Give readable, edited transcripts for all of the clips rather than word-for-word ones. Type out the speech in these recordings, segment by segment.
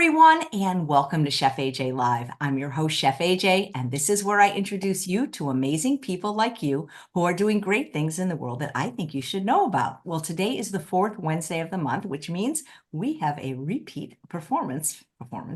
everyone, and welcome to Chef AJ Live. I'm your host, Chef AJ, and this is where I introduce you to amazing people like you who are doing great things in the world that I think you should know about. Well, today is the fourth Wednesday of the month, which means we have a repeat performance,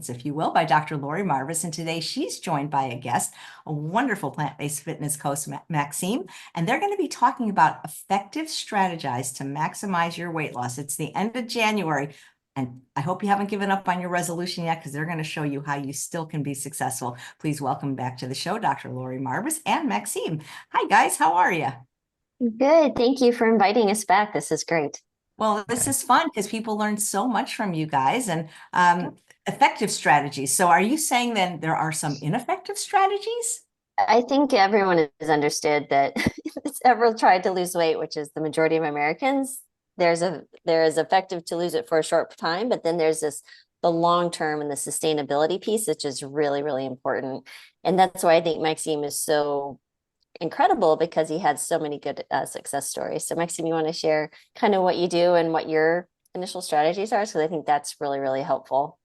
if you will, by Dr. Laurie Marbas. And today she's joined by a guest, a wonderful plant-based fitness coach, Maxime, and they're going to be talking about effective strategies to maximize your weight loss. It's the end of January. And I hope you haven't given up on your resolution yet, because they're going to show you how you still can be successful. Please welcome back to the show, Dr. Laurie Marbas and Maxime. Hi, guys. How are you? Good. Thank you for inviting us back. This is great. Well, this is fun because people learn so much from you guys and effective strategies. So are you saying then there are some ineffective strategies? I think everyone has understood that it's ever tried to lose weight, which is the majority of Americans. There is effective to lose it for a short time, but then there's the long term and the sustainability piece, which is really, really important. And that's why I think Maxime is so incredible, because he had so many good success stories. So Maxime, you want to share kind of what you do and what your initial strategies are? So I think that's really, really helpful.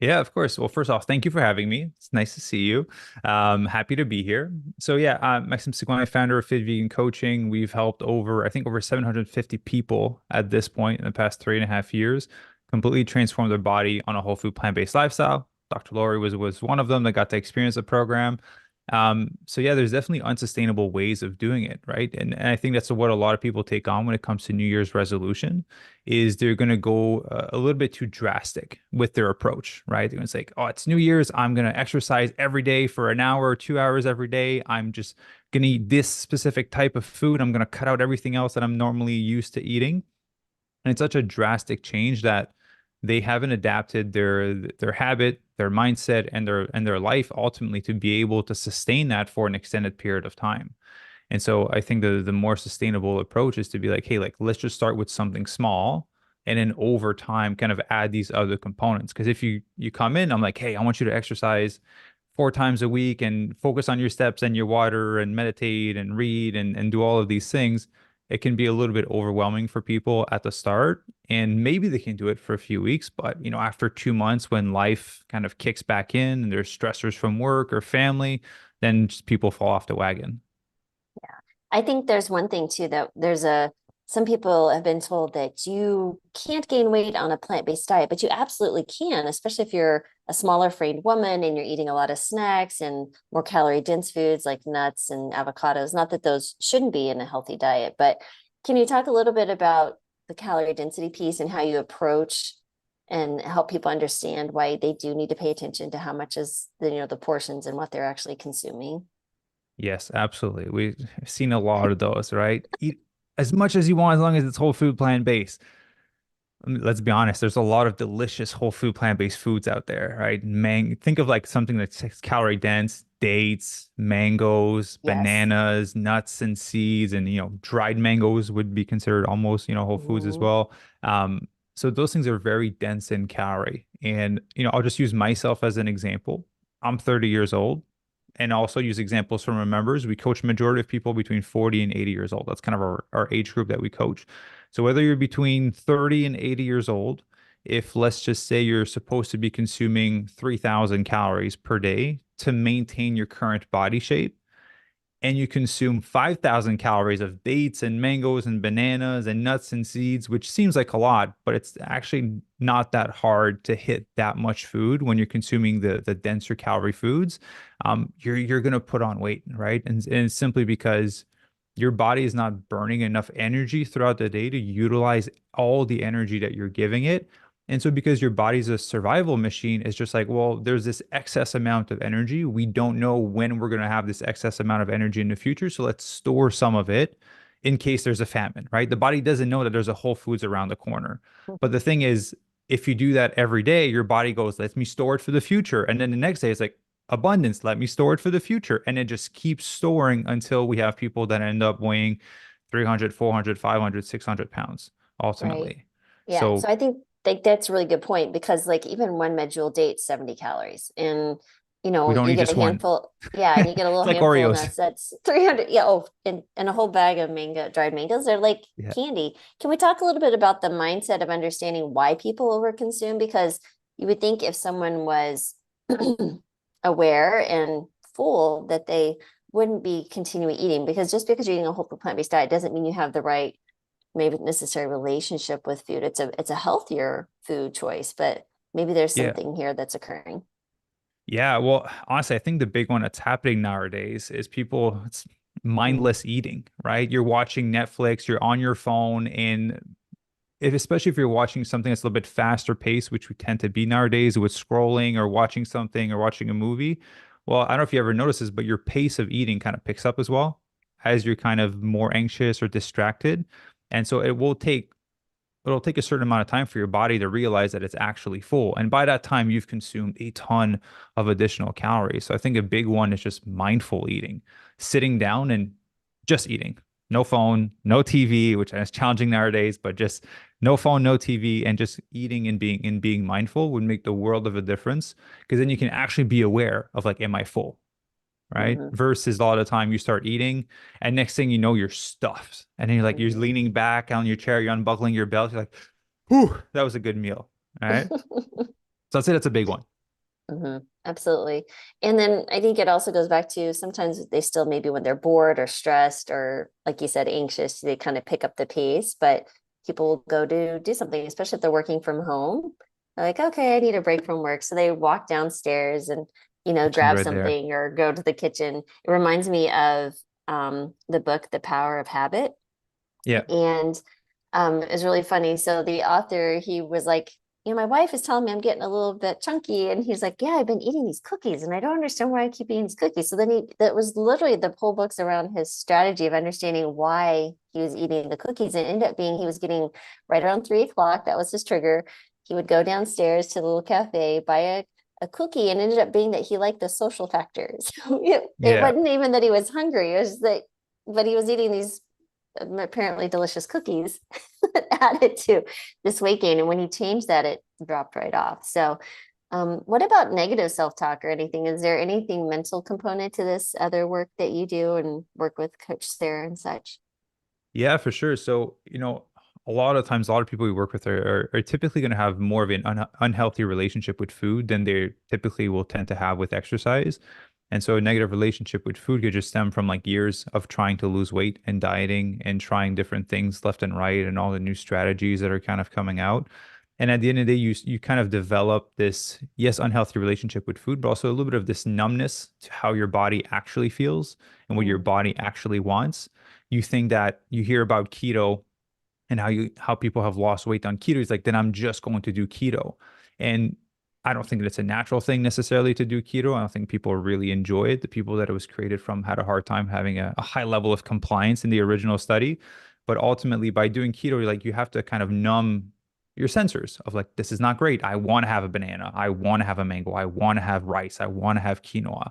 Yeah, of course. Well, first off, thank you for having me. It's nice to see you. Happy to be here. So yeah, Maxime Sigouin, founder of Fit Vegan Coaching. We've helped I think over 750 people at this point in the past 3.5 years, completely transform their body on a whole food plant-based lifestyle. Dr. Laurie was one of them that got to experience the program. So yeah, there's definitely unsustainable ways of doing it, right? And I think that's what a lot of people take on when it comes to New Year's resolution, is they're going to go a little bit too drastic with their approach, right? They're going to say, oh, it's New Year's. I'm going to exercise every day for an hour or 2 hours every day. I'm just going to eat this specific type of food. I'm going to cut out everything else that I'm normally used to eating. And it's such a drastic change that they haven't adapted their habit, their mindset, and their life ultimately to be able to sustain that for an extended period of time. And so I think the more sustainable approach is to be like, hey, like let's just start with something small, and then over time kind of add these other components. Because if you come in, I'm like, hey, I want you to exercise 4 times a week and focus on your steps and your water and meditate and read and do all of these things, it can be a little bit overwhelming for people at the start. And maybe they can do it for a few weeks, but after 2 months, when life kind of kicks back in and there's stressors from work or family, then just people fall off the wagon. I think there's one thing too, that some people have been told that you can't gain weight on a plant-based diet, but you absolutely can, especially if you're a smaller framed woman and you're eating a lot of snacks and more calorie dense foods like nuts and avocados. Not that those shouldn't be in a healthy diet, but can you talk a little bit about the calorie density piece and how you approach and help people understand why they do need to pay attention to how much is the portions and what they're actually consuming? Yes, absolutely. We've seen a lot of those, right? Eat as much as you want as long as it's whole food plant-based. Let's be honest, there's a lot of delicious whole food plant-based foods out there, right? Think of like something that's calorie dense, dates, mangoes, Yes. bananas, nuts and seeds, and dried mangoes would be considered almost, whole foods as Mhm. well. So those things are very dense in calorie. And I'll just use myself as an example. I'm 30 years old, and also use examples from our members. We coach majority of people between 40 and 80 years old. That's kind of our age group that we coach. So whether you're between 30 and 80 years old, if let's just say you're supposed to be consuming 3,000 calories per day to maintain your current body shape, and you consume 5,000 calories of dates and mangoes and bananas and nuts and seeds, which seems like a lot, but it's actually not that hard to hit that much food when you're consuming the denser calorie foods. You're going to put on weight, right? And it's simply because your body is not burning enough energy throughout the day to utilize all the energy that you're giving it. And so because your body's a survival machine, it's just like, well, there's this excess amount of energy. We don't know when we're going to have this excess amount of energy in the future. So let's store some of it in case there's a famine, right? The body doesn't know that there's a Whole Foods around the corner. But the thing is, if you do that every day, your body goes, let me store it for the future. And then the next day it's like, abundance, let me store it for the future. And it just keeps storing until we have people that end up weighing 300, 400, 500, 600 pounds Right. ultimately. Yeah. So So I think that's a really good point, because like even one medjool date, 70 calories. And we don't you need get a just one. handful, yeah, and you get a little It's like handful of Oreos. nuts, that's 300. Yeah. Oh, and a whole bag of dried mangoes. They're like Yeah. candy. Can we talk a little bit about the mindset of understanding why people overconsume? Because you would think if someone was aware and full that they wouldn't be continuing eating, because just because you're eating a whole food plant-based diet doesn't mean you have the right, maybe necessary relationship with food. It's a healthier food choice, but maybe there's Yeah. something here that's occurring. Yeah, well, honestly, I think the big one that's happening nowadays is it's mindless eating, right? You're watching Netflix, you're on your phone, and especially if you're watching something that's a little bit faster paced, which we tend to be nowadays with scrolling or watching something or watching a movie. Well, I don't know if you ever notice this, but your pace of eating kind of picks up as well as you're kind of more anxious or distracted. And so it'll take a certain amount of time for your body to realize that it's actually full. And by that time, you've consumed a ton of additional calories. So I think a big one is just mindful eating, sitting down and just eating. No phone, no TV, which is challenging nowadays, but just no phone, no TV, and just eating and being mindful would make the world of a difference. Because then you can actually be aware of like, am I full? Right? Mm-hmm. Versus a lot of the time you start eating and next thing you know, you're stuffed. And then you're Mm-hmm. leaning back on your chair, you're unbuckling your belt. You're like, whew, that was a good meal. All right. So I'd say that's a big one. Mm-hmm. Absolutely. And then I think it also goes back to sometimes they still, maybe when they're bored or stressed or like you said, anxious, they kind of pick up the pace, but people will go to do something, especially if they're working from home. They're like, okay, I need a break from work. So they walk downstairs and, Options grab right there. something or go to the kitchen. It reminds me of the book, The Power of Habit. Yeah. And it's really funny. So the author, he was like, my wife is telling me I'm getting a little bit chunky. And he's like, yeah, I've been eating these cookies and I don't understand why I keep eating these cookies. So then that was literally the whole book's around his strategy of understanding why he was eating the cookies. And it ended up being, he was getting right around 3 o'clock. That was his trigger. He would go downstairs to the little cafe, buy a cookie, and ended up being that he liked the social factors. It Yeah. wasn't even that he was hungry. It was that, but he was eating these apparently delicious cookies added to this weight gain. And when he changed that, it dropped right off. So, what about negative self-talk or anything? Is there anything mental component to this other work that you do and work with Coach Sarah and such? Yeah, for sure. So, a lot of times, a lot of people we work with are typically going to have more of an unhealthy relationship with food than they typically will tend to have with exercise. And so a negative relationship with food could just stem from like years of trying to lose weight and dieting and trying different things left and right and all the new strategies that are kind of coming out. And at the end of the day, you kind of develop this, yes, unhealthy relationship with food, but also a little bit of this numbness to how your body actually feels and what your Mm. body actually wants. You think that you hear about keto and how people have lost weight on keto. It's like, then I'm just going to do keto. And I don't think that it's a natural thing necessarily to do keto. I don't think people really enjoy it. The people that it was created from had a hard time having a high level of compliance in the original study. But ultimately, by doing keto, like you have to kind of numb your sensors of like, this is not great. I want to have a banana. I want to have a mango. I want to have rice. I want to have quinoa.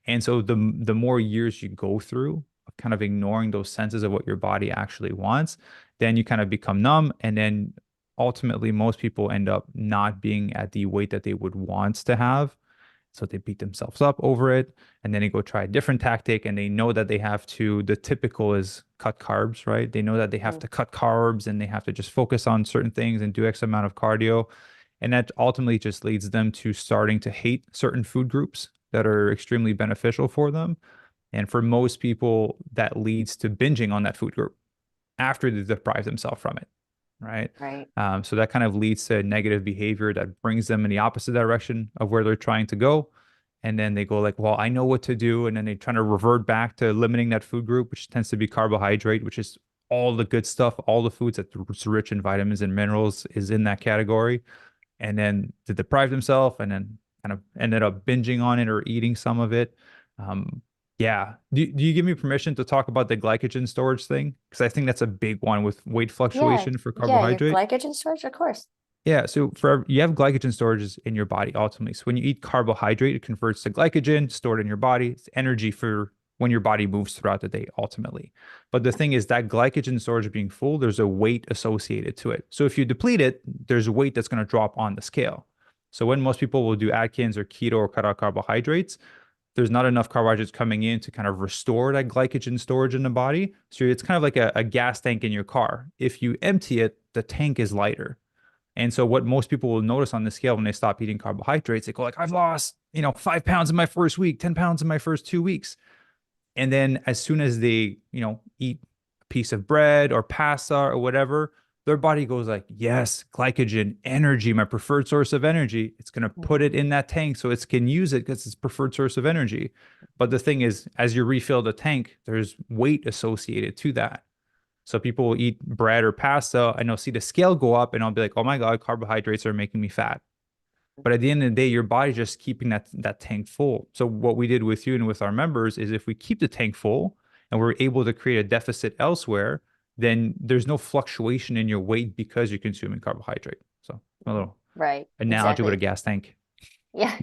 And so the more years you go through of kind of ignoring those senses of what your body actually wants, then you kind of become numb. And then ultimately, most people end up not being at the weight that they would want to have. So they beat themselves up over it. And then they go try a different tactic and they know that they have to, the typical is cut carbs, right? They know that they have Mm. to cut carbs and they have to just focus on certain things and do X amount of cardio. And that ultimately just leads them to starting to hate certain food groups that are extremely beneficial for them. And for most people, that leads to binging on that food group after they deprive themselves from it, right? Right. So that kind of leads to negative behavior that brings them in the opposite direction of where they're trying to go. And then they go like, well, I know what to do. And then they try to revert back to limiting that food group, which tends to be carbohydrate, which is all the good stuff, all the foods that's rich in vitamins and minerals is in that category. And then to deprive themselves and then kind of ended up binging on it or eating some of it. Um, yeah. Do you give me permission to talk about the glycogen storage thing? Because I think that's a big one with weight Yeah. fluctuation for Yeah. Your carbohydrate. glycogen storage, of course. Yeah, so you have glycogen storages in your body ultimately. So when you eat carbohydrate, it converts to glycogen stored in your body. It's energy for when your body moves throughout the day ultimately. But the thing is that glycogen storage being full, there's a weight associated to it. So if you deplete it, there's weight that's going to drop on the scale. So when most people will do Atkins or keto or cut out carbohydrates, there's not enough carbohydrates coming in to kind of restore that glycogen storage in the body. So it's kind of like a gas tank in your car. If you empty it, the tank is lighter. And so what most people will notice on the scale when they stop eating carbohydrates, they go like, I've lost, 5 pounds in my first week, 10 pounds in my first 2 weeks. And then as soon as they, eat a piece of bread or pasta or whatever, their body goes like, yes, glycogen, energy, my preferred source of energy. It's going to put it in that tank so it can use it because it's preferred source of energy. But the thing is, as you refill the tank, there's weight associated to that. So people will eat bread or pasta and they'll see the scale go up and I'll be like, oh my God, carbohydrates are making me fat. But at the end of the day, your body's just keeping that tank full. So what we did with you and with our members is if we keep the tank full and we're able to create a deficit elsewhere, then there's no fluctuation in your weight because you're consuming carbohydrate. So a little analogy with a gas tank. Yeah.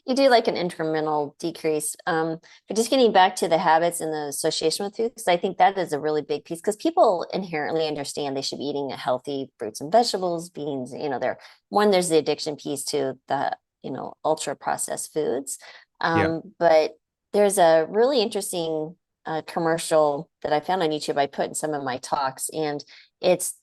You do like an incremental decrease. But just getting back to the habits and the association with food, because I think that is a really big piece because people inherently understand they should be eating a healthy fruits and vegetables, beans, there's the addiction piece to the, ultra processed foods. But there's a really interesting commercial that I found on YouTube. I put in some of my talks, and it's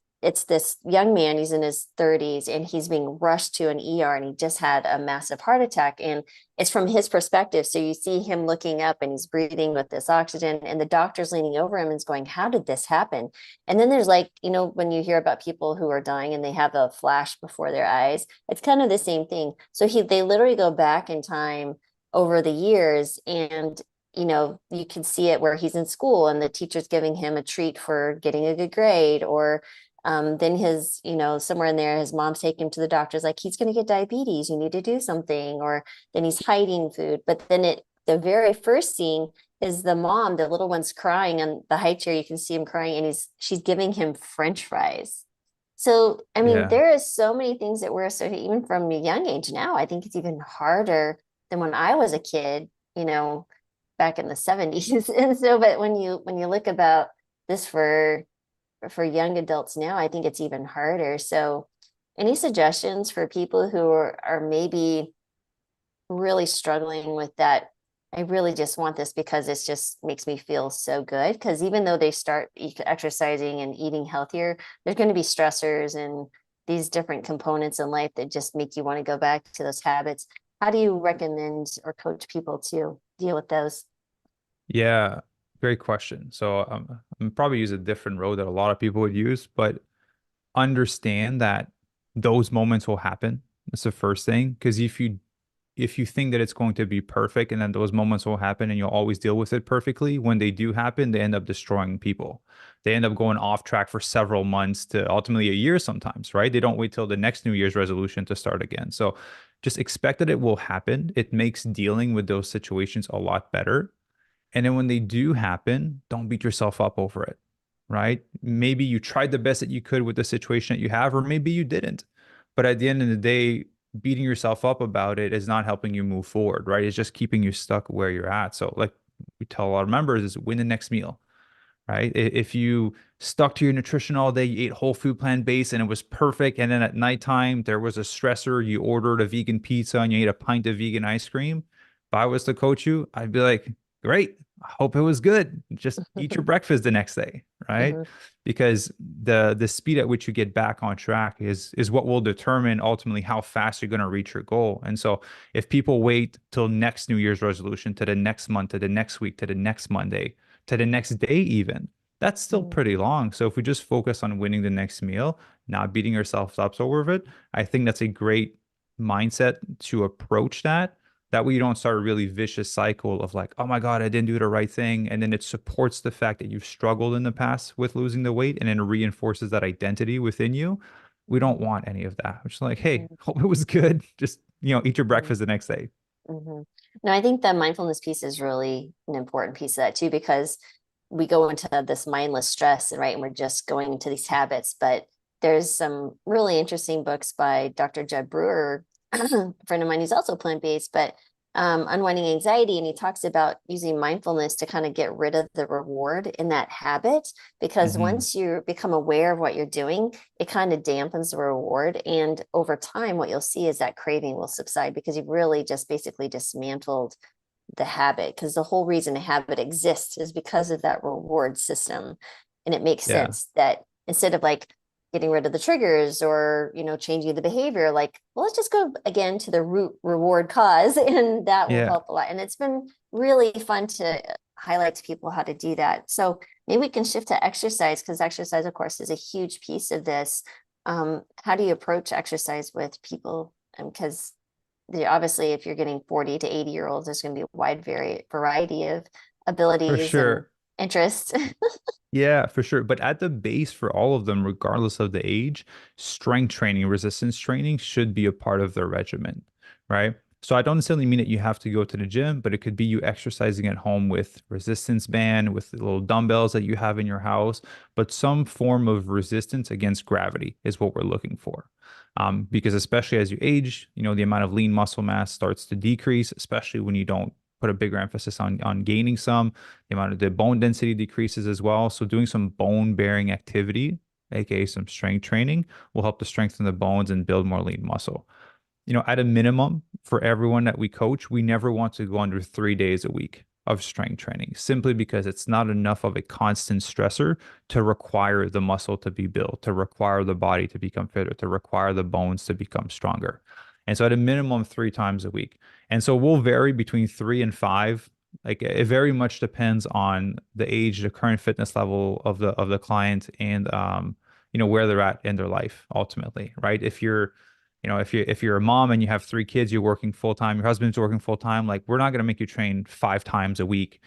this young man, he's in his 30s and he's being rushed to an ER and he just had a massive heart attack. And it's from his perspective. So you see him looking up and he's breathing with this oxygen and the doctor's leaning over him and is going, how did this happen? And then there's when you hear about people who are dying and they have a flash before their eyes, it's kind of the same thing. So they literally go back in time over the years and you can see it where he's in school and the teacher's giving him a treat for getting a good grade, or then his, somewhere in there, his mom's taking him to the doctor's like, he's going to get diabetes. You need to do something. Or then he's hiding food. But then the very first scene is the mom, the little one's crying on the high chair. You can see him crying and she's giving him French fries. So, I mean, there is so many things that we're associated, even from a young age now. I think it's even harder than when I was a kid, back in the 70s. And so, but when you look about this for young adults now, I think it's even harder. So any suggestions for people who are maybe really struggling with that? I really just want this because it just makes me feel so good. Because even though they start exercising and eating healthier, there's going to be stressors and these different components in life that just make you want to go back to those habits. How do you recommend or coach people to deal with those? Yeah, great question. So I'm probably use a different road that a lot of people would use, but understand that those moments will happen. That's the first thing. Because if you think that it's going to be perfect and then those moments will happen and you'll always deal with it perfectly, when they do happen, they end up destroying people. They end up going off track for several months to ultimately a year sometimes, right? They don't wait till the next New Year's resolution to start again. So just expect that it will happen. It makes dealing with those situations a lot better. And then when they do happen, don't beat yourself up over it, right? Maybe you tried the best that you could with the situation that you have, or maybe you didn't. But at the end of the day, beating yourself up about it is not helping you move forward, right? It's just keeping you stuck where you're at. So like we tell a lot of members is win the next meal, right? If you stuck to your nutrition all day, you ate whole food plant-based and it was perfect. And then at nighttime, there was a stressor, you ordered a vegan pizza and you ate a pint of vegan ice cream. If I was to coach you, I'd be like, great. I hope it was good. Just eat your breakfast the next day, right? Because the speed at which you get back on track is what will determine ultimately how fast you're going to reach your goal. And so if people wait till next New Year's resolution, to the next month, to the next week, to the next Monday, to the next day even, that's still pretty long. So if we just focus on winning the next meal, not beating ourselves up over it, I think that's a great mindset to approach that. That way you don't start a really vicious cycle of like, oh my God, I didn't do the right thing. And then it supports the fact that you've struggled in the past with losing the weight and then it reinforces that identity within you. We don't want any of that. We're just like, hey, hope it was good. Just, eat your breakfast the next day. No, I think the mindfulness piece is really an important piece of that too, because we go into this mindless stress, right? And we're just going into these habits. But there's some really interesting books by Dr. Jeb Brewer, a friend of mine who's also plant-based, but unwinding anxiety. And he talks about using mindfulness to kind of get rid of the reward in that habit, because once you become aware of what you're doing, it kind of dampens the reward. And over time, what you'll see is that craving will subside because you've really just basically dismantled the habit, because the whole reason a habit exists is because of that reward system. And it makes sense that instead of like getting rid of the triggers or, changing the behavior, like, well, let's just go again to the root reward cause, and that will help a lot. And it's been really fun to highlight to people how to do that. So maybe we can shift to exercise, because exercise, of course, is a huge piece of this. How do you approach exercise with people? Because obviously, if you're getting 40 to 80-year-olds, there's going to be a wide variety of abilities and interests. Yeah, for sure. But at the base for all of them, regardless of the age, strength training, resistance training should be a part of their regimen, right? So I don't necessarily mean that you have to go to the gym, but it could be you exercising at home with resistance band, with the little dumbbells that you have in your house, but some form of resistance against gravity is what we're looking for. Because especially as you age, the amount of lean muscle mass starts to decrease, especially when you don't put a bigger emphasis on gaining some. The amount of the bone density decreases as well. So doing some bone bearing activity, aka some strength training, will help to strengthen the bones and build more lean muscle. At a minimum, for everyone that we coach, we never want to go under 3 days a week of strength training, simply because it's not enough of a constant stressor to require the muscle to be built, to require the body to become fitter, to require the bones to become stronger. And so at a minimum, 3 times a week. And so we'll vary between 3 and 5. Like, it very much depends on the age, the current fitness level of the client, and where they're at in their life ultimately, right? If you're a mom and you have 3 kids, you're working full time, your husband's working full time, like, we're not going to make you train 5 times a week,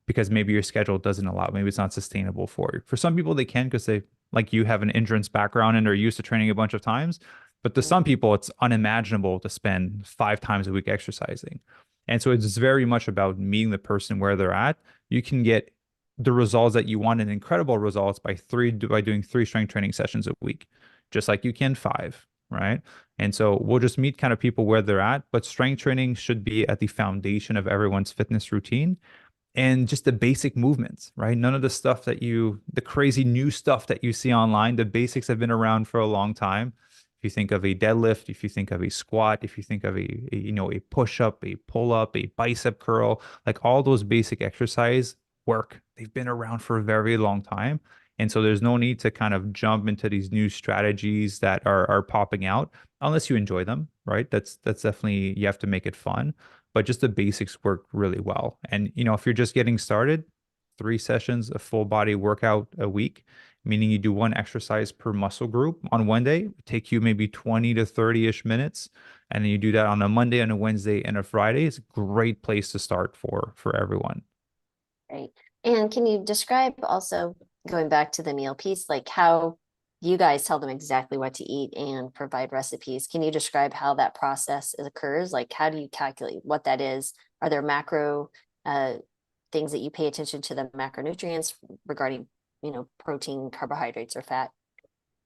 because maybe your schedule doesn't allow, maybe it's not sustainable for you. For some people, they can, because they, like you, have an endurance background and are used to training a bunch of times. But to some people, it's unimaginable to spend 5 times a week exercising. And so it's very much about meeting the person where they're at. You can get the results that you want, and incredible results, by doing 3 strength training sessions a week, just like you can 5, right? And so we'll just meet kind of people where they're at, but strength training should be at the foundation of everyone's fitness routine, and just the basic movements, right? None of the stuff the crazy new stuff that you see online. The basics have been around for a long time. If you think of a deadlift, if you think of a squat, if you think of a push-up, a pull-up, a bicep curl, like, all those basic exercise work. They've been around for a very long time. And so there's no need to kind of jump into these new strategies that are popping out unless you enjoy them, right? That's definitely, you have to make it fun, but just the basics work really well. And, if you're just getting started, 3 sessions of full body workout a week, meaning you do 1 exercise per muscle group on one day, it take you maybe 20 to 30-ish minutes. And then you do that on a Monday, on a Wednesday, and a Friday. It's a great place to start for everyone. Right. And can you describe also, going back to the meal piece, like how you guys tell them exactly what to eat and provide recipes? Can you describe how that process occurs? Like, how do you calculate what that is? Are there macro things that you pay attention to, the macronutrients regarding, protein, carbohydrates, or fat?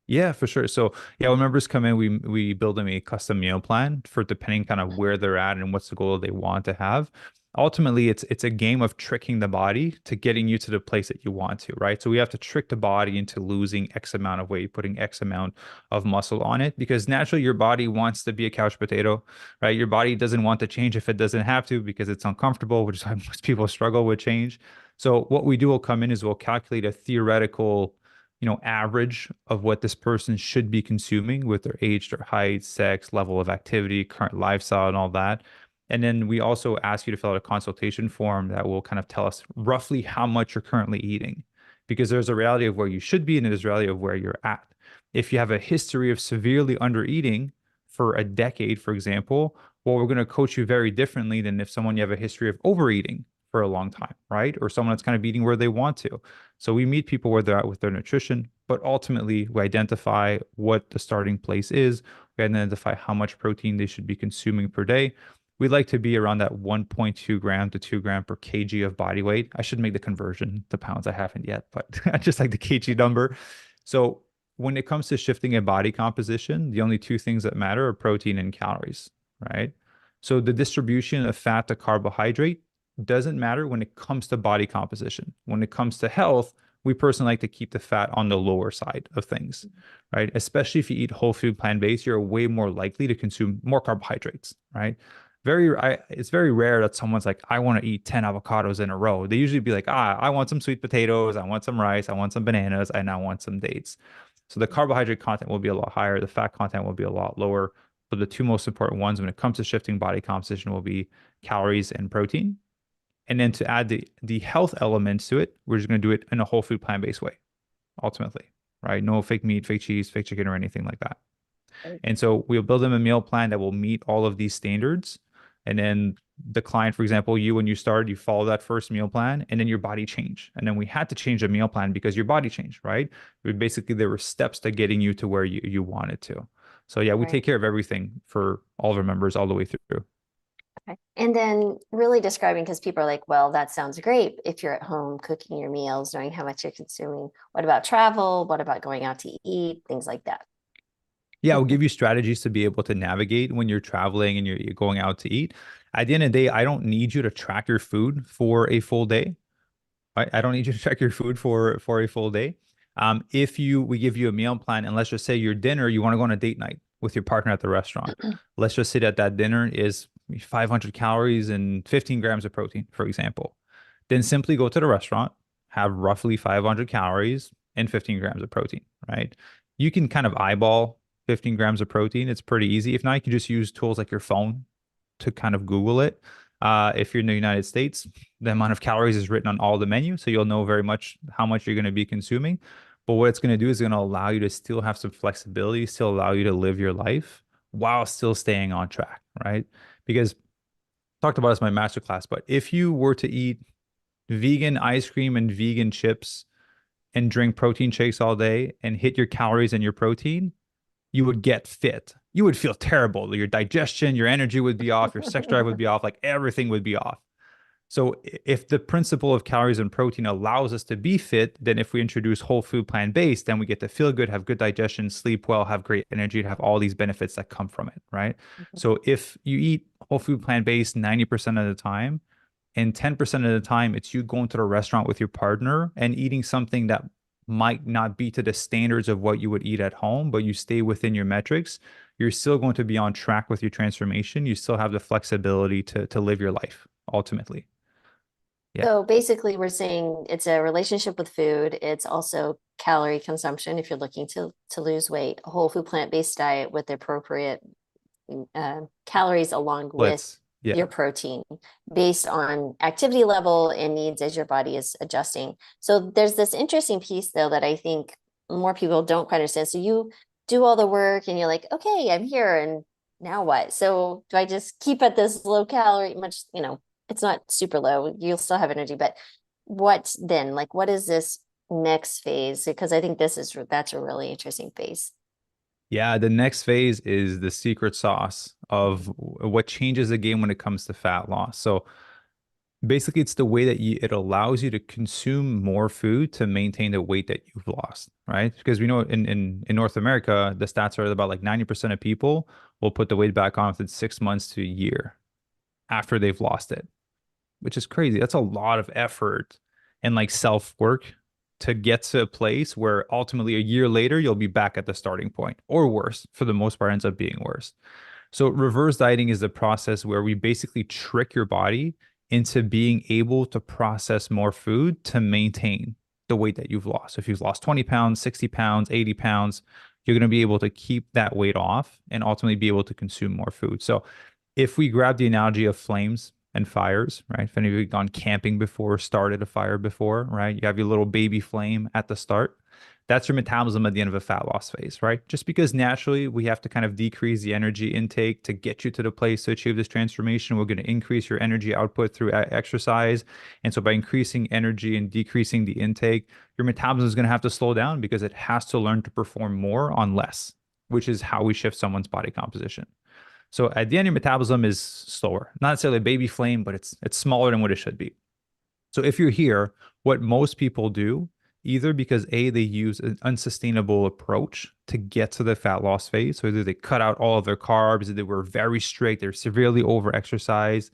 Yeah, for sure. So yeah, when members come in, we build them a custom meal plan for depending kind of where they're at and what's the goal they want to have. Ultimately, it's a game of tricking the body to getting you to the place that you want to, right? So we have to trick the body into losing X amount of weight, putting X amount of muscle on it, because naturally your body wants to be a couch potato, right? Your body doesn't want to change if it doesn't have to, because it's uncomfortable, which is why most people struggle with change. So what we do will come in is we'll calculate a theoretical average of what this person should be consuming with their age, their height, sex, level of activity, current lifestyle, and all that. And then we also ask you to fill out a consultation form that will kind of tell us roughly how much you're currently eating, because there's a reality of where you should be and there's a reality of where you're at. If you have a history of severely under eating for a decade, for example, well, we're going to coach you very differently than if you have a history of overeating for a long time, right? Or someone that's kind of eating where they want to. So we meet people where they're at with their nutrition, but ultimately we identify what the starting place is. We identify how much protein they should be consuming per day. We like to be around that 1.2 gram to 2 gram per kg of body weight. I should make the conversion to pounds. I haven't yet, but I just like the kg number. So when it comes to shifting a body composition, the only 2 things that matter are protein and calories, right? So the distribution of fat to carbohydrate doesn't matter when it comes to body composition. When it comes to health, we personally like to keep the fat on the lower side of things, right? Especially if you eat whole food plant-based, you're way more likely to consume more carbohydrates, right? It's very rare that someone's like, I want to eat 10 avocados in a row. They usually be like, I want some sweet potatoes, I want some rice, I want some bananas, and I want some dates. So the carbohydrate content will be a lot higher. The fat content will be a lot lower. But the two most important ones when it comes to shifting body composition will be calories and protein. And then to add the health elements to it, we're just going to do it in a whole food plant-based way, ultimately, right? No fake meat, fake cheese, fake chicken, or anything like that. And so we'll build them a meal plan that will meet all of these standards. And then the client, for example, you, when you started, you follow that first meal plan and then your body changed. And then we had to change the meal plan because your body changed, right? Basically, there were steps to getting you to where you wanted to. So yeah, we take care of everything for all of our members all the way through. Okay. And then really describing, because people are like, well, that sounds great if you're at home cooking your meals, knowing how much you're consuming. What about travel? What about going out to eat? Things like that. Yeah, we'll give you strategies to be able to navigate when you're traveling and you're going out to eat. At the end of the day, I don't need you to track your food for a full day. I don't need you to track your food for a full day. If we give you a meal plan, and let's just say your dinner, you want to go on a date night with your partner at the restaurant. Let's just say that dinner is 500 calories and 15 grams of protein, for example. Then simply go to the restaurant, have roughly 500 calories and 15 grams of protein, right? You can kind of eyeball 15 grams of protein. It's pretty easy. If not, you can just use tools like your phone to kind of Google it. If you're in the United States, the amount of calories is written on all the menu, so you'll know very much how much you're going to be consuming. But what it's going to do is going to allow you to still have some flexibility, still allow you to live your life while still staying on track, right? Because I talked about this in my masterclass, but if you were to eat vegan ice cream and vegan chips and drink protein shakes all day and hit your calories and your protein, you would get fit. You would feel terrible. Your digestion, your energy would be off, your sex drive would be off, like everything would be off. So if the principle of calories and protein allows us to be fit, then if we introduce whole food plant-based, then we get to feel good, have good digestion, sleep well, have great energy, to have all these benefits that come from it, right? So if you eat whole food plant-based 90% of the time, and 10% of the time, it's you going to the restaurant with your partner and eating something that might not be to the standards of what you would eat at home, but you stay within your metrics, you're still going to be on track with your transformation. You still have the flexibility to live your life ultimately. Yeah. So basically, we're saying it's a relationship with food. It's also calorie consumption if you're looking to lose weight, a whole food plant-based diet with the appropriate calories along with your protein based on activity level and needs as your body is adjusting. So there's this interesting piece, though, that I think more people don't quite understand. So you do all the work and you're like, okay, I'm here. And now what? So do I just keep at this low calorie, much, it's not super low. You'll still have energy, but what then? Like, what is this next phase? Because I think that's a really interesting phase. Yeah, the next phase is the secret sauce of what changes the game when it comes to fat loss. So basically, it's the way that it allows you to consume more food to maintain the weight that you've lost, right? Because we know in North America, the stats are about like 90% of people will put the weight back on within 6 months to a year after they've lost it, which is crazy. That's a lot of effort and like self-work to get to a place where ultimately a year later, you'll be back at the starting point, or worse. For the most part, ends up being worse. So reverse dieting is the process where we basically trick your body into being able to process more food to maintain the weight that you've lost. So if you've lost 20 pounds, 60 pounds, 80 pounds, you're going to be able to keep that weight off and ultimately be able to consume more food. So if we grab the analogy of flames and fires, right? If any of you have gone camping before, started a fire before, right? You have your little baby flame at the start. That's your metabolism at the end of a fat loss phase, right? Just because naturally we have to kind of decrease the energy intake to get you to the place to achieve this transformation, we're going to increase your energy output through exercise. And so by increasing energy and decreasing the intake, your metabolism is going to have to slow down because it has to learn to perform more on less, which is how we shift someone's body composition. So at the end, your metabolism is slower, not necessarily a baby flame, but it's smaller than what it should be. So if you're here, what most people do, either because they use an unsustainable approach to get to the fat loss phase, so either they cut out all of their carbs, they were very strict, they're severely over-exercised,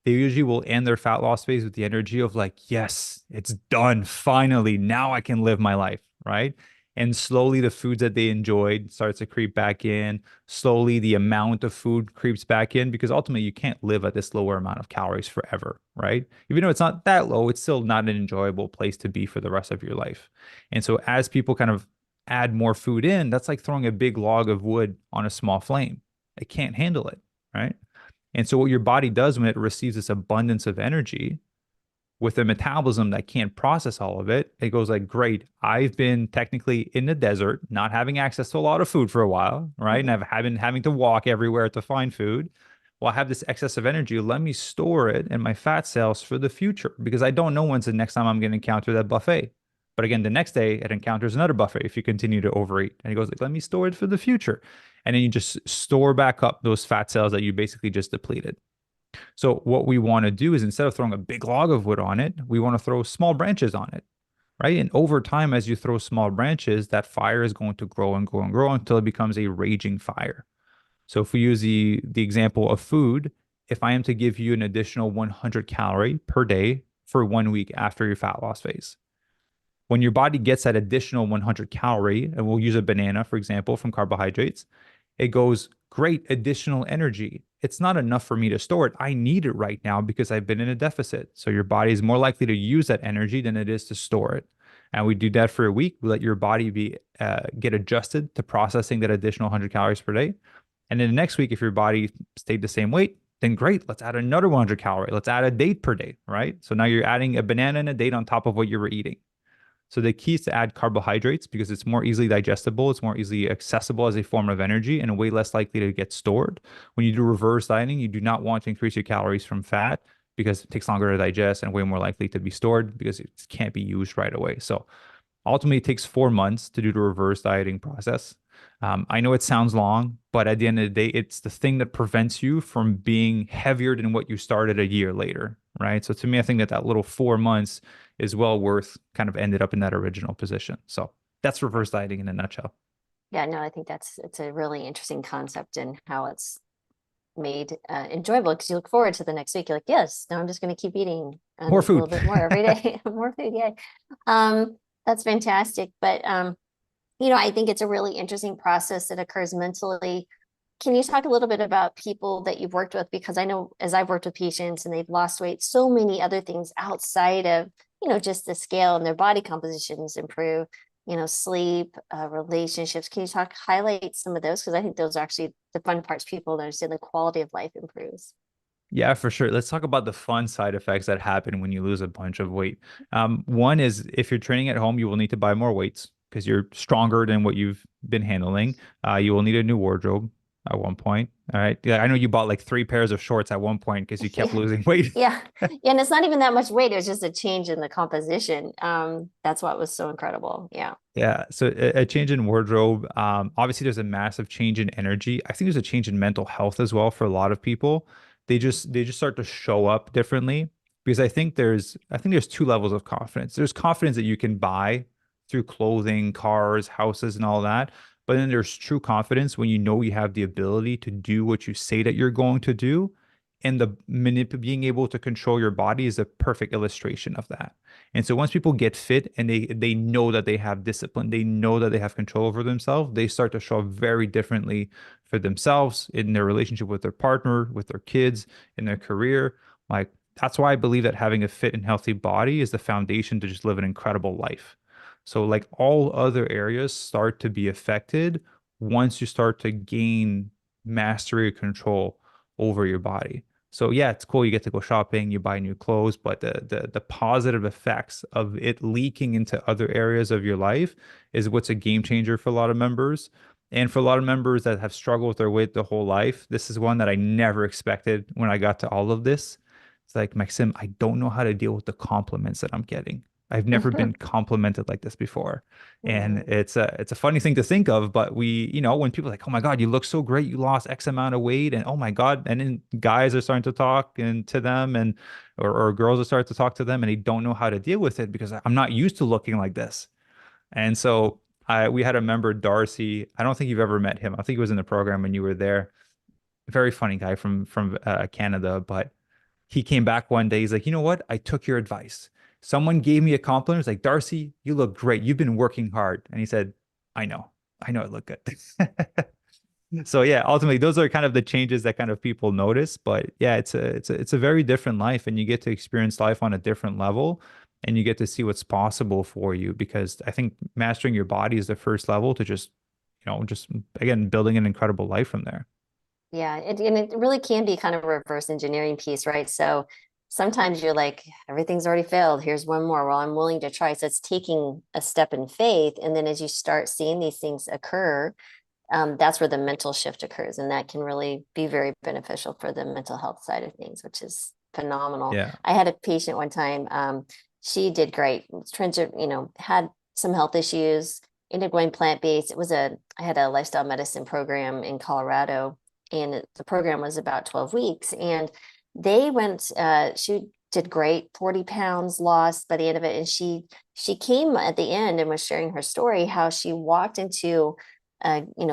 they usually will end their fat loss phase with the energy of like, yes, it's done. Finally, now I can live my life, right? And slowly the foods that they enjoyed starts to creep back in. Slowly the amount of food creeps back in because ultimately you can't live at this lower amount of calories forever, right? Even though it's not that low, it's still not an enjoyable place to be for the rest of your life. And so as people kind of add more food in, that's like throwing a big log of wood on a small flame. It can't handle it, right? And so what your body does when it receives this abundance of energy with a metabolism that can't process all of it, it goes like, great, I've been technically in the desert, not having access to a lot of food for a while, right? And I've been having to walk everywhere to find food. Well, I have this excess of energy. Let me store it in my fat cells for the future because I don't know when's the next time I'm going to encounter that buffet. But again, the next day it encounters another buffet if you continue to overeat. And he goes like, let me store it for the future. And then you just store back up those fat cells that you basically just depleted. So what we want to do is instead of throwing a big log of wood on it, we want to throw small branches on it, right? And over time, as you throw small branches, that fire is going to grow and grow and grow until it becomes a raging fire. So if we use the example of food, if I am to give you an additional 100 calorie per day for 1 week after your fat loss phase, when your body gets that additional 100 calorie, and we'll use a banana, for example, from carbohydrates, it goes, great additional energy. It's not enough for me to store it. I need it right now because I've been in a deficit. So your body is more likely to use that energy than it is to store it. And we do that for a week. We let your body get adjusted to processing that additional 100 calories per day. And then the next week, if your body stayed the same weight, then great, let's add another 100 calorie. Let's add a date per day, right? So now you're adding a banana and a date on top of what you were eating. So the key is to add carbohydrates because it's more easily digestible, it's more easily accessible as a form of energy and way less likely to get stored. When you do reverse dieting, you do not want to increase your calories from fat because it takes longer to digest and way more likely to be stored because it can't be used right away. So ultimately, it takes 4 months to do the reverse dieting process. I know it sounds long, but at the end of the day, it's the thing that prevents you from being heavier than what you started a year later, right? So to me, I think that little 4 months is well worth kind of ended up in that original position. So that's reverse dieting in a nutshell. Yeah, no, I think it's a really interesting concept and how it's made enjoyable because you look forward to the next week. You're like, yes, now I'm just going to keep eating More food. a little bit more every day. More food, yeah. That's fantastic. But I think it's a really interesting process that occurs mentally. Can you talk a little bit about people that you've worked with? Because I know as I've worked with patients and they've lost weight, so many other things outside of, just the scale and their body compositions improve, sleep, relationships. Can you highlight some of those? Because I think those are actually the fun parts people understand the quality of life improves. Yeah, for sure. Let's talk about the fun side effects that happen when you lose a bunch of weight. One is if you're training at home, you will need to buy more weights because you're stronger than what you've been handling. You will need a new wardrobe at one point. All right. Yeah, I know you bought like 3 pairs of shorts at one point because you kept losing weight. Yeah. And it's not even that much weight. It was just a change in the composition. That's what was so incredible. Yeah. Yeah. So a change in wardrobe. Obviously, there's a massive change in energy. I think there's a change in mental health as well for a lot of people. They just start to show up differently because I think there's 2 levels of confidence. There's confidence that you can buy through clothing, cars, houses, and all that. But then there's true confidence when you know you have the ability to do what you say that you're going to do. And being able to control your body is a perfect illustration of that. And so once people get fit and they know that they have discipline, they know that they have control over themselves, they start to show up very differently for themselves in their relationship with their partner, with their kids, in their career. Like that's why I believe that having a fit and healthy body is the foundation to just live an incredible life. So like all other areas start to be affected once you start to gain mastery or control over your body. So yeah, it's cool. You get to go shopping, you buy new clothes, but the positive effects of it leaking into other areas of your life is what's a game changer for a lot of members. And for a lot of members that have struggled with their weight their whole life, this is one that I never expected when I got to all of this. It's like, Maxim, I don't know how to deal with the compliments that I'm getting. I've never been complimented like this before. And it's a funny thing to think of, but when people are like, oh my God, you look so great, you lost X amount of weight, and oh my God, and then guys are starting to talk and to them or girls are starting to talk to them and they don't know how to deal with it because I'm not used to looking like this. And so we had a member, Darcy. I don't think you've ever met him. I think he was in the program when you were there. Very funny guy from Canada, but he came back one day. He's like, you know what? I took your advice. Someone gave me a compliment. It's like, Darcy, you look great. You've been working hard. And he said, I know I look good. So yeah, ultimately, those are kind of the changes that kind of people notice. But yeah, it's a very different life, and you get to experience life on a different level. and you get to see what's possible for you, because I think mastering your body is the first level to just, just again, building an incredible life from there. Yeah, and it really can be kind of a reverse engineering piece, right? So sometimes you're like, everything's already failed. Here's one more. Well, I'm willing to try. So it's taking a step in faith. And then as you start seeing these things occur, that's where the mental shift occurs. And that can really be very beneficial for the mental health side of things, which is phenomenal. Yeah. I had a patient one time, she did great, had some health issues, ended up going plant-based. I had a lifestyle medicine program in Colorado, and the program was about 12 weeks. And she did great, 40 pounds lost by the end of it. And she came at the end and was sharing her story, how she walked into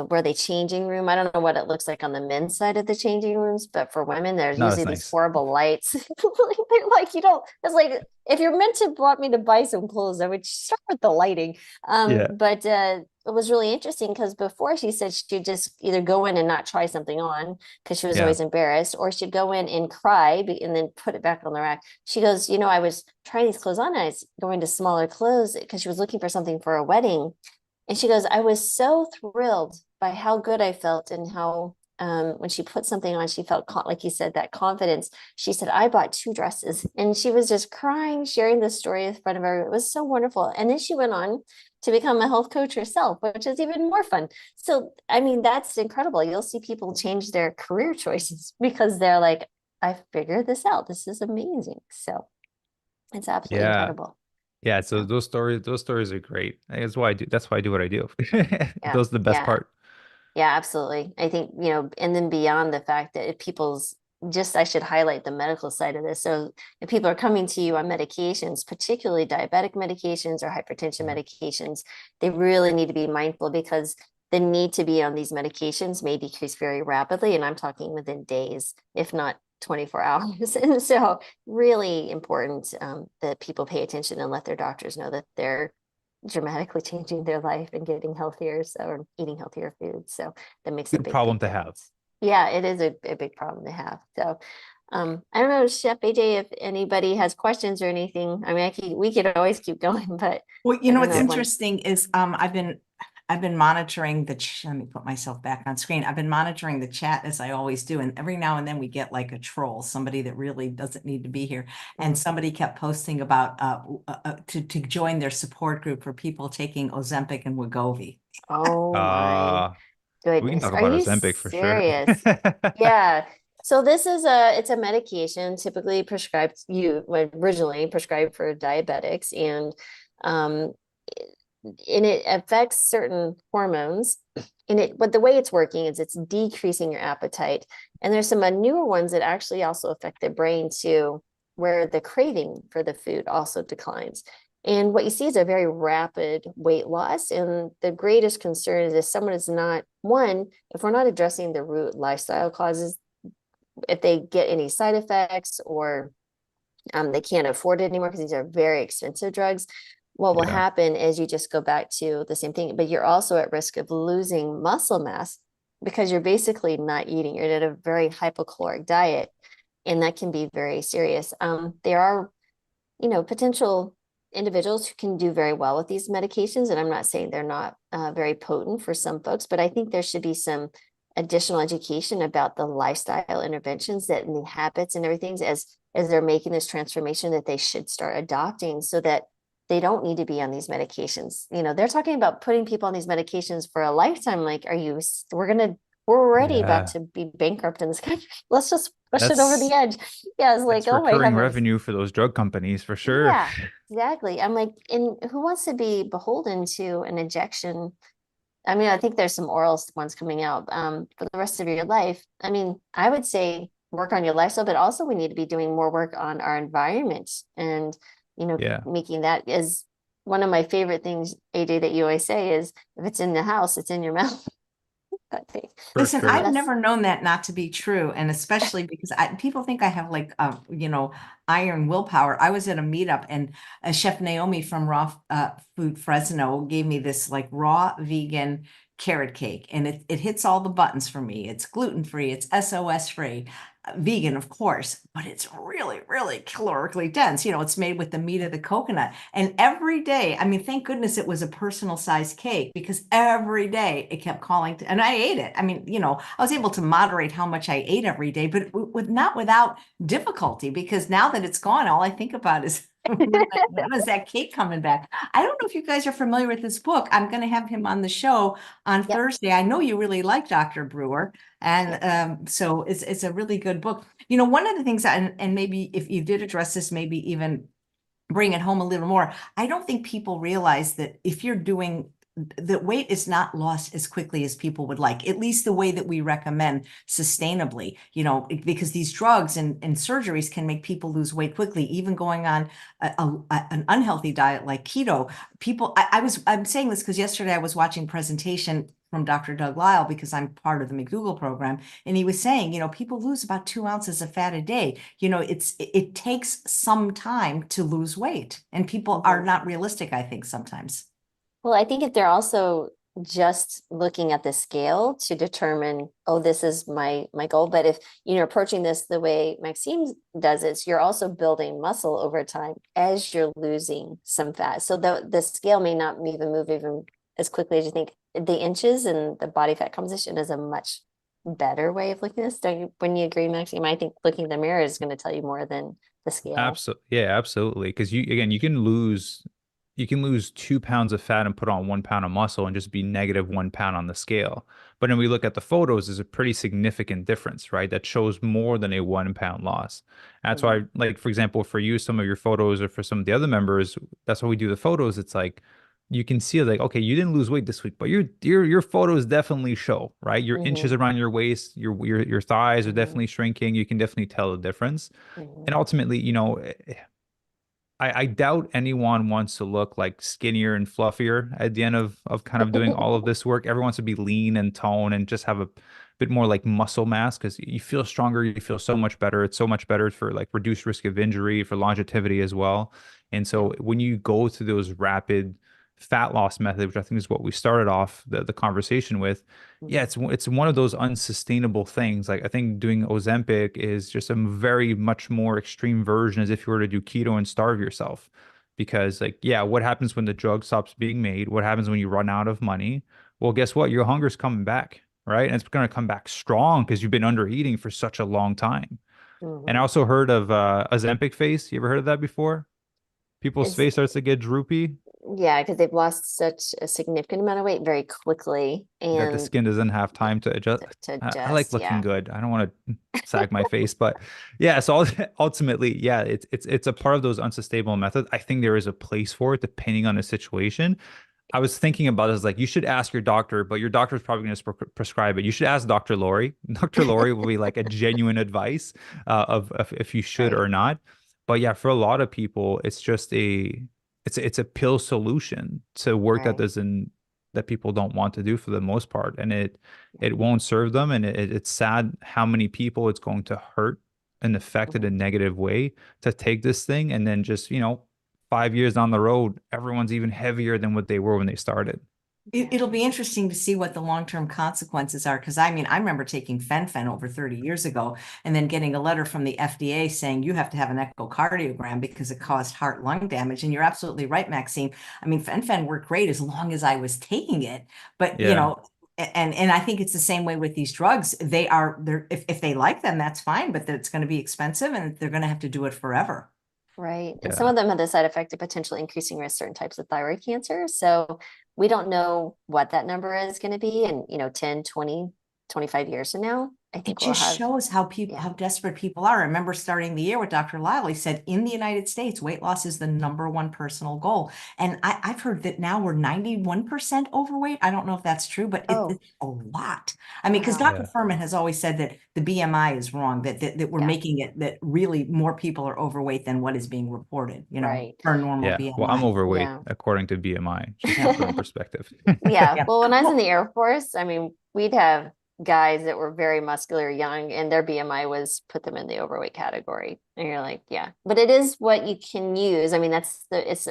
where they changing room. I don't know what it looks like on the men's side of the changing rooms, but for women, there's No, usually that's these nice. horrible lights. They're like, it's like, if you're meant to want me to buy some clothes, I would start with the lighting. Yeah. But it was really interesting because before, she said she'd just either go in and not try something on because she was Yeah. always embarrassed, or she'd go in and cry and then put it back on the rack. She goes, I was trying these clothes on, and I was going to smaller clothes because she was looking for something for a wedding. And she goes, I was so thrilled by how good I felt, and how when she put something on, she felt, like you said, that confidence. She said, I bought 2 dresses, and she was just crying, sharing this story in front of her. It was so wonderful. And then she went on to become a health coach herself, which is even more fun. So, I mean, that's incredible. You'll see people change their career choices because they're like, I figured this out. This is amazing. So it's absolutely Yeah. incredible. Yeah. So So, those stories are great. That's why I do what I do. yeah, Those are the best yeah. part. Yeah, absolutely. I think, and then beyond the fact that if I should highlight the medical side of this. So if people are coming to you on medications, particularly diabetic medications or hypertension medications, they really need to be mindful, because the need to be on these medications may decrease very rapidly. And I'm talking within days, if not 24 hours. And so really important that people pay attention and let their doctors know that they're dramatically changing their life and getting healthier, or eating healthier foods. So that makes a Good big problem to have. difference. Yeah, it is a big problem to have. So I don't know, Chef AJ, if anybody has questions or anything. I mean, we could always keep going, but Well, I don't what's know interesting is I've been monitoring let me put myself back on screen. I've been monitoring the chat, as I always do. And every now and then we get like a troll, somebody that really doesn't need to be here. And somebody kept posting about to join their support group for people taking Ozempic and Wegovy. Oh my We can goodness. talk Are about you Ozempic for sure. serious? Yeah. So this is it's a medication typically originally prescribed for diabetics, and um, it affects certain hormones. But the way it's working is it's decreasing your appetite. And there's some newer ones that actually also affect the brain too, where the craving for the food also declines. And what you see is a very rapid weight loss. And the greatest concern is if someone is not, if we're not addressing the root lifestyle causes, if they get any side effects, or they can't afford it anymore because these are very expensive drugs, what will Yeah. happen is you just go back to the same thing, but you're also at risk of losing muscle mass because you're basically not eating. You're at a very hypocaloric diet, and that can be very serious. There are, potential individuals who can do very well with these medications, and I'm not saying they're not very potent for some folks, but I think there should be some additional education about the lifestyle interventions and the habits and everything as they're making this transformation that they should start adopting, so that they don't need to be on these medications. They're talking about putting people on these medications for a lifetime. Like, we're already about Yeah. to be bankrupt in this country. Let's just push it over the That's edge. Yeah, it's like, that's oh my recurring heavens. revenue for those drug companies for sure. Yeah, exactly. I'm like, and who wants to be beholden to an injection? I mean, I think there's some oral ones coming out for the rest of your life. I mean, I would say work on your lifestyle, but also we need to be doing more work on our environment, and, Yeah. making that is one of my favorite things, AJ, that you always say is, if it's in the house, it's in your mouth. That thing. For Listen, sure. I've never known that not to be true. And especially because people think I have like, iron willpower. I was at a meetup, and Chef Naomi from Raw Food Fresno gave me this like raw vegan carrot cake, and it hits all the buttons for me. It's gluten-free, it's SOS free. vegan, of course, but it's really, really calorically dense. You know, it's made with the meat of the coconut. And every day, I mean, thank goodness it was a personal size cake, because every day it kept calling to, and I ate it. I mean, you know, I was able to moderate how much I ate every day, but not without difficulty, because now that it's gone, all I think about is when is that cake coming back? I don't know if you guys are familiar with this book. I'm going to have him on the show on Yep. Thursday. I know you really like Dr. Brewer. And so it's a really good book. You know, one of the things, and maybe if you did address this, maybe even bring it home a little more. I don't think people realize that if you're doing the weight is not lost as quickly as people would like, at least the way that we recommend sustainably, you know, because these drugs and surgeries can make people lose weight quickly, even going on an unhealthy diet like keto. People, I'm saying this because yesterday I was watching a presentation from Dr. Doug Lisle, because I'm part of the McDougall program. And he was saying, you know, people lose about 2 ounces of fat a day. You know, it takes some time to lose weight, and people are not realistic, I think, sometimes. Well, I think if they're also just looking at the scale to determine, oh, this is my goal. But if you're approaching this the way Maxime does it, so you're also building muscle over time as you're losing some fat. So the scale may not even move even as quickly as you think. The inches and the body fat composition is a much better way of looking at this. Don't you, when you agree, Maxime? I think looking in the mirror is going to tell you more than the scale. Absolutely. Yeah, absolutely. Because you can lose 2 pounds of fat and put on 1 pound of muscle and just be negative 1 pound on the scale. But when we look at the photos, there's a pretty significant difference, right? That shows more than a 1 pound loss. That's why, like, for example, for you, some of your photos, or for some of the other members, that's why we do the photos. It's like, you can see, like, okay, you didn't lose weight this week, but your photos definitely show, right? Your inches around your waist, your thighs are definitely shrinking. You can definitely tell the difference. And ultimately, you know, I doubt anyone wants to look like skinnier and fluffier at the end of kind of doing all of this work. Everyone wants to be lean and tone and just have a bit more like muscle mass, because you feel stronger, you feel so much better. It's so much better for like reduced risk of injury, for longevity as well. And so when you go through those rapid fat loss methods, which I think is what we started off the conversation with, yeah, it's one of those unsustainable things. Like, I think doing Ozempic is just a very much more extreme version, as if you were to do keto and starve yourself. Because, like, yeah, what happens when the drug stops being made? What happens when you run out of money? Well, guess what? Your hunger's coming back, right? And it's going to come back strong because you've been under eating for such a long time. And I also heard of Ozempic face. You ever heard of that before? People's It's, face starts to get droopy, yeah, because they've lost such a significant amount of weight very quickly, that the and skin doesn't have time to adjust. to I like adjust. looking Yeah. good. I don't want to sag my face, but yeah. So ultimately, yeah, it's a part of those unsustainable methods. I think there is a place for it depending on the situation. I was thinking about this, like, you should ask your doctor, but your doctor is probably going to prescribe it. You should ask Dr. Laurie. Dr. Laurie will be like a genuine advice of if you should Right. or not. But yeah, for a lot of people, it's just it's a pill solution to work that Right. doesn't that people don't want to do for the most part, and it won't serve them, and it's sad how many people it's going to hurt and affect in a negative way to take this thing, and then just, 5 years down the road, everyone's even heavier than what they were when they started. It'll be interesting to see what the long-term consequences are. Because I mean, I remember taking fen over 30 years ago, and then getting a letter from the FDA saying you have to have an echocardiogram because it caused heart-lung damage. And you're absolutely right, Maxime. I mean, fen worked great as long as I was taking it. But, you Yeah. know, and I think it's the same way with these drugs. They're if they like them, that's fine, but it's going to be expensive, and they're going to have to do it forever. Right. And Yeah. some of them have the side effect of potentially increasing risk certain types of thyroid cancer. So we don't know what that number is going to be in, 10, 20, 25 years from now. I It think we'll just have, shows how how desperate people are. I remember starting the year with Dr. Lisle. He said in the United States, weight loss is the #1 personal goal. And I've heard that now we're 91% overweight. I don't know if that's true, but oh, it's a lot. I mean, because wow. Dr. Yeah. Furman has always said that the BMI is wrong, that we're Yeah. making it that really more people are overweight than what is being reported, Right. for a normal Yeah. Well, I'm BMI. overweight Yeah. according to BMI, just to Yeah. put in perspective. Yeah. Yeah. Well, when I was in Well, the Air Force, I mean, we'd have guys that were very muscular, young, and their BMI was put them in the overweight category. And you're like, yeah, but it is what you can use. I mean, it's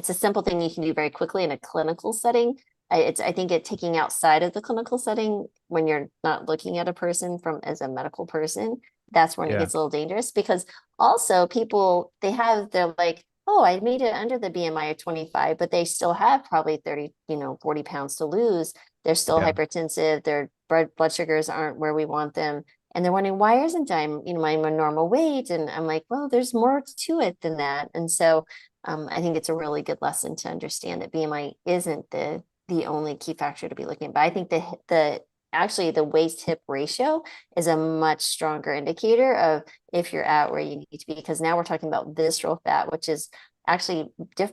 a simple thing you can do very quickly in a clinical setting. I think taking outside of the clinical setting when you're not looking at a person as a medical person, that's when it Yeah. gets a little dangerous, because also people, they're like, oh, I made it under the BMI of 25, but they still have probably 30, 40 pounds to lose. They're still Yeah. hypertensive. Their blood sugars aren't where we want them. And they're wondering, why isn't I'm a normal weight? And I'm like, well, there's more to it than that. And so I think it's a really good lesson to understand that BMI isn't the only key factor to be looking at. But I think actually the waist hip ratio is a much stronger indicator of if you're at where you need to be, because now we're talking about visceral fat, which is actually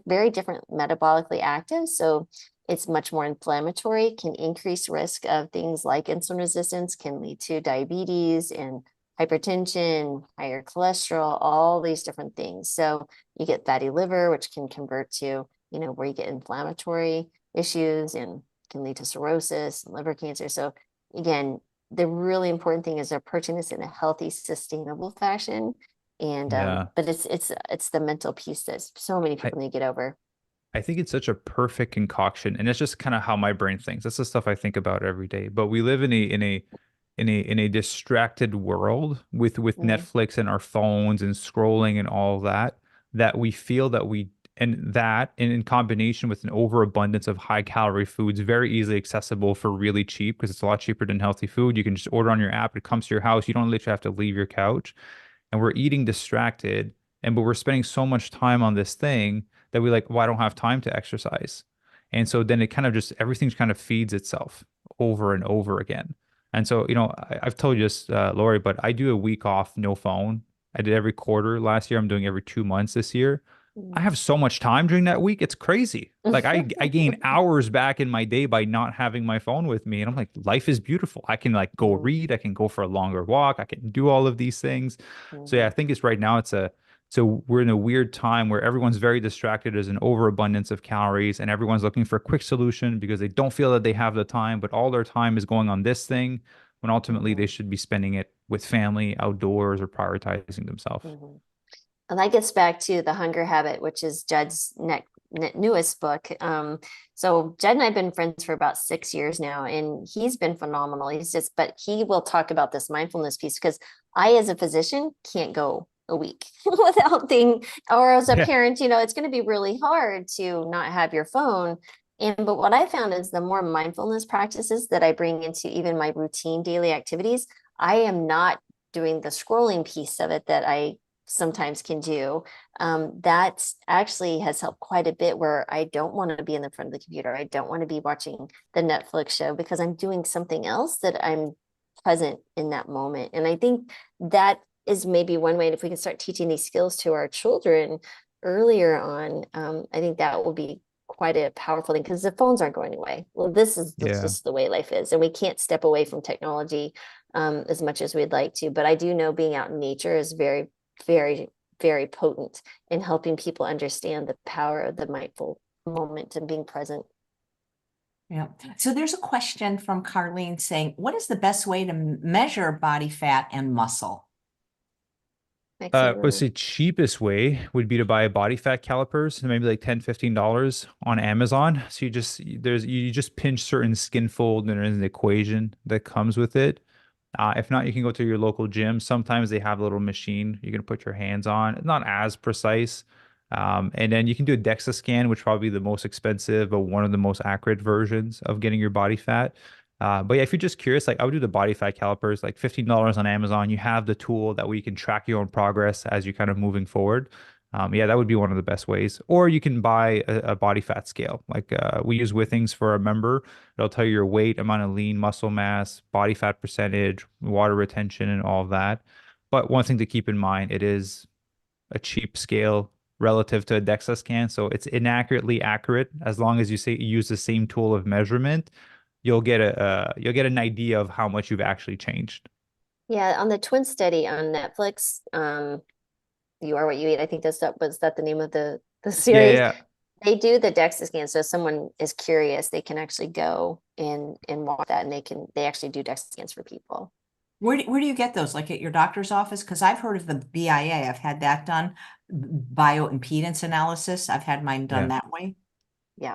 very different metabolically active. So it's much more inflammatory, can increase risk of things like insulin resistance, can lead to diabetes and hypertension, higher cholesterol, all these different things. So you get fatty liver, which can convert to, where you get inflammatory issues and can lead to cirrhosis and liver cancer. So again, the really important thing is approaching this in a healthy, sustainable fashion. And Yeah. but it's the mental piece that so many people need to get over. I think it's such a perfect concoction, and it's just kind of how my brain thinks. That's the stuff I think about every day. But we live in a distracted world with Mm. Netflix and our phones and scrolling and all of that, that we feel that and in combination with an overabundance of high calorie foods, very easily accessible for really cheap, because it's a lot cheaper than healthy food. You can just order on your app, it comes to your house. You don't literally have to leave your couch, and we're eating distracted, but we're spending so much time on this thing that we like, well, I don't have time to exercise. And so then it kind of just everything kind of feeds itself over and over again. And so, I've told you this, Laurie, but I do a week off, no phone. I did every quarter last year. I'm doing every 2 months this year. I have so much time during that week. It's crazy. Like I gain hours back in my day by not having my phone with me. And I'm like, life is beautiful. I can like go read. I can go for a longer walk. I can do all of these things. So yeah, I think it's right now so we're in a weird time where everyone's very distracted. There's an overabundance of calories and everyone's looking for a quick solution because they don't feel that they have the time, but all their time is going on this thing when ultimately they should be spending it with family, outdoors, or prioritizing themselves. And that gets back to the hunger habit, which is Judd's newest book. So Judd and I have been friends for about 6 years now, and he's been phenomenal. But he will talk about this mindfulness piece, because I, as a physician, can't go a week without or as a parent, it's going to be really hard to not have your phone. But what I found is the more mindfulness practices that I bring into even my routine daily activities, I am not doing the scrolling piece of it that I sometimes can do. That actually has helped quite a bit, where I don't want to be in the front of the computer. I don't want to be watching the Netflix show, because I'm doing something else that I'm present in that moment. And I think that is maybe one way. And if we can start teaching these skills to our children earlier on, I think that will be quite a powerful thing, because the phones aren't going away. Well, this is just the way life is, and we can't step away from technology as much as we'd like to. But I do know being out in nature is very, very, very potent in helping people understand the power of the mindful moment and being present. Yeah. So there's a question from Carlene saying, what is the best way to measure body fat and muscle? What's the cheapest way would be to buy body fat calipers, maybe like $10-15 on Amazon. So you just pinch certain skin fold, and there's an equation that comes with it. If not, you can go to your local gym. Sometimes they have a little machine you can put your hands on. It's not as precise. And then you can do a DEXA scan, which is probably the most expensive, but one of the most accurate versions of getting your body fat. But yeah, if you're just curious, like I would do the body fat calipers, like $15 on Amazon. You have the tool that way you can track your own progress as you're kind of moving forward. Yeah, that would be one of the best ways. Or you can buy a body fat scale. Like we use Withings for a member. It'll tell you your weight, amount of lean muscle mass, body fat percentage, water retention, and all of that. But one thing to keep in mind, it is a cheap scale relative to a DEXA scan. So it's inaccurately accurate. As long as you use the same tool of measurement, you'll get an idea of how much you've actually changed. Yeah, on the Twin Study on Netflix, You Are What You Eat, I think was that the name of the series. Yeah. They do the DEXA scan, so if someone is curious, they can actually go and watch that, and they actually do DEXA scans for people. Where do you get those? Like at your doctor's office? Because I've heard of the BIA. I've had that done. Bioimpedance analysis. I've had mine done that way. Yeah.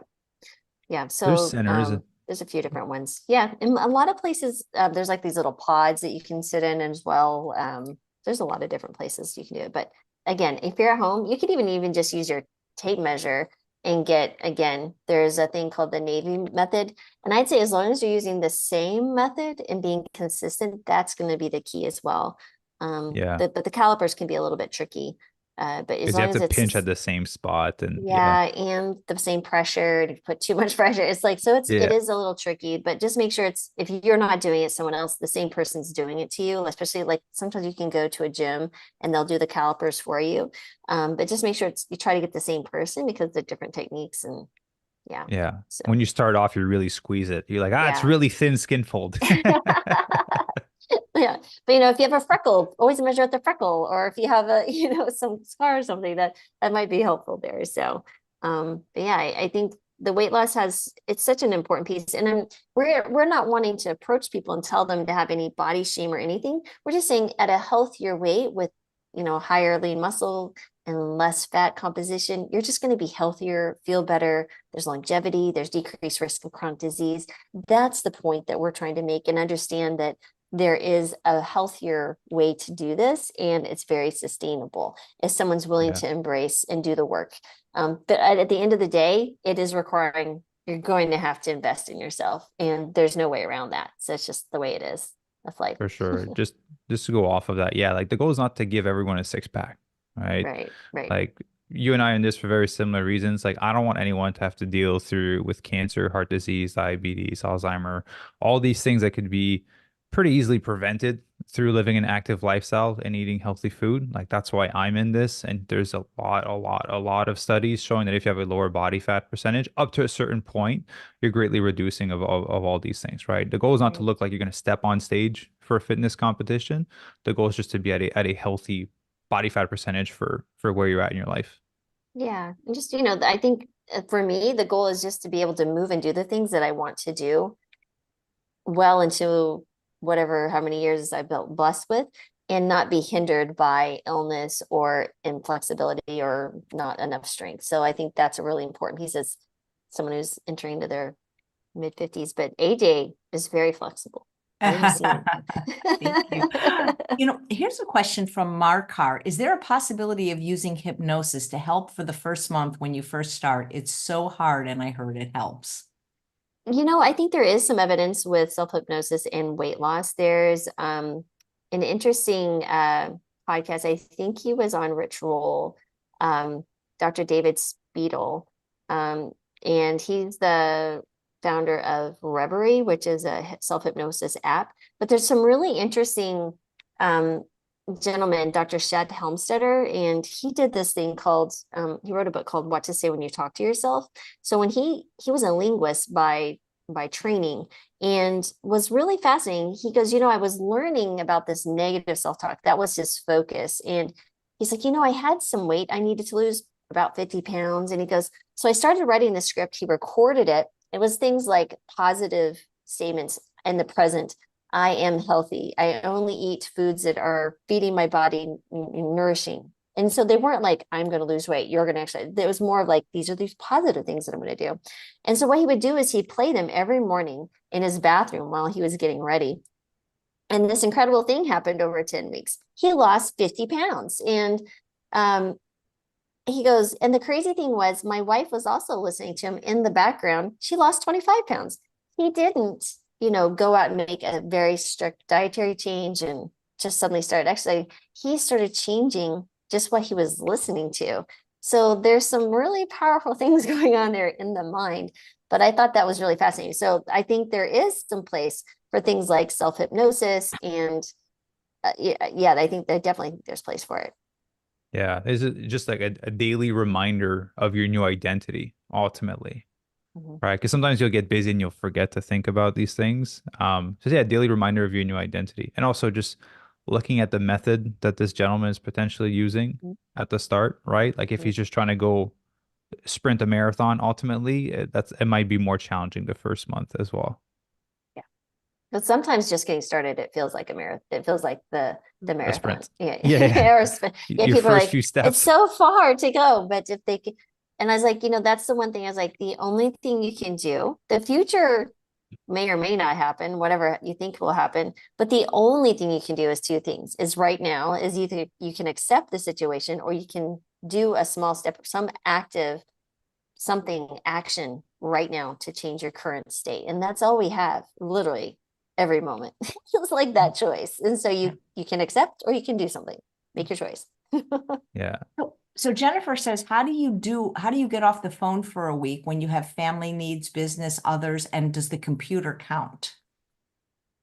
Yeah. There's So centers. there's a few different ones. Yeah. In a lot of places, there's like these little pods that you can sit in as well. there's a lot of different places you can do it. But again, if you're at home, you could even just use your tape measure and get, again, there's a thing called the Navy method. And I'd say as long as you're using the same method and being consistent, that's going to be the key as well. Yeah. But the calipers can be a little bit tricky. But as Because you long have as to it's pinch at the same spot, and yeah, and the same pressure, and if you put too much pressure, it's like, so it yeah, is a little tricky, but just make sure it's, if you're not doing it, someone else, the same person's doing it to you, especially like sometimes you can go to a gym and they'll do the calipers for you. But just make sure you try to get the same person because they're different techniques and yeah. yeah. So When you start off, you really squeeze it. You're like, it's yeah. really thin skin fold. Yeah, but if you have a freckle, always measure at the freckle, or if you have a some scar or something, that might be helpful there. So but yeah, I think the weight loss it's such an important piece, and we're not wanting to approach people and tell them to have any body shame or anything. We're just saying at a healthier weight with higher lean muscle and less fat composition, you're just going to be healthier, feel better. There's longevity, there's decreased risk of chronic disease. That's the point that we're trying to make, and understand that there is a healthier way to do this, and it's very sustainable if someone's willing to embrace and do the work. But at the end of the day, it is requiring, you're going to have to invest in yourself, and there's no way around that. So it's just the way it is. That's life. For sure. Just to go off of that, yeah, like the goal is not to give everyone a six pack, right? Right. Like you and I in this for very similar reasons. Like I don't want anyone to have to deal with cancer, heart disease, diabetes, Alzheimer, all these things that could be pretty easily prevented through living an active lifestyle and eating healthy food. Like that's why I'm in this. And there's a lot of studies showing that if you have a lower body fat percentage up to a certain point, you're greatly reducing of all these things, right? The goal is not to look like you're going to step on stage for a fitness competition. The goal is just to be at a healthy body fat percentage for where you're at in your life. Yeah. And just, I think for me, the goal is just to be able to move and do the things that I want to do well into how many years I've built blessed with, and not be hindered by illness or inflexibility or not enough strength. So I think that's a really important piece as someone who's entering to their mid 50s, but AJ is very flexible. Thank you. Here's a question from Markar. Is there a possibility of using hypnosis to help for the first month when you first start? It's so hard, and I heard it helps. I think there is some evidence with self-hypnosis and weight loss. There's an interesting podcast. I think he was on Rich Roll, Dr. David Spiedel, and he's the founder of Reverie, which is a self-hypnosis app. But there's some really interesting gentleman, Dr. Shad Helmstetter, and he did this thing called, he wrote a book called What to Say When You Talk to Yourself. So when he was a linguist by training, and was really fascinating. He goes, I was learning about this negative self-talk. That was his focus. And he's like, I had some weight. I needed to lose about 50 pounds. And he goes, so I started writing the script. He recorded it. It was things like positive statements in the present. I am healthy. I only eat foods that are feeding my body, nourishing. And so they weren't like, I'm going to lose weight. You're going to actually, it was more of like, these are these positive things that I'm going to do. And so what he would do is he'd play them every morning in his bathroom while he was getting ready. And this incredible thing happened over 10 weeks. He lost 50 pounds. And he goes, and the crazy thing was, my wife was also listening to him in the background. She lost 25 pounds. He didn't, go out and make a very strict dietary change and just suddenly started exercising. He started changing just what he was listening to. So there's some really powerful things going on there in the mind. But I thought that was really fascinating. So I think there is some place for things like self-hypnosis, and I think that definitely there's place for it. Yeah, is it just like a daily reminder of your new identity ultimately, right? Because sometimes you'll get busy and you'll forget to think about these things. So yeah, daily reminder of your new identity, and also just looking at the method that this gentleman is potentially using at the start, right? Like if he's just trying to go sprint a marathon, ultimately, it might be more challenging the first month as well. Yeah, but sometimes just getting started, it feels like a marathon. It feels like the marathon. Yeah. Or sprint. Yeah, Your people are first like, few steps. it's so far to go, but if they can, and I was like, that's the one thing. I was like, the only thing you can do, the future may or may not happen, whatever you think will happen. But the only thing you can do is two things. Is right now is either you can accept the situation or you can do a small step, some active action right now to change your current state. And that's all we have, literally every moment. It's like that choice. And so you can accept or you can do something. Make your choice. Yeah. So Jennifer says, how do you get off the phone for a week when you have family needs, business, others, and does the computer count?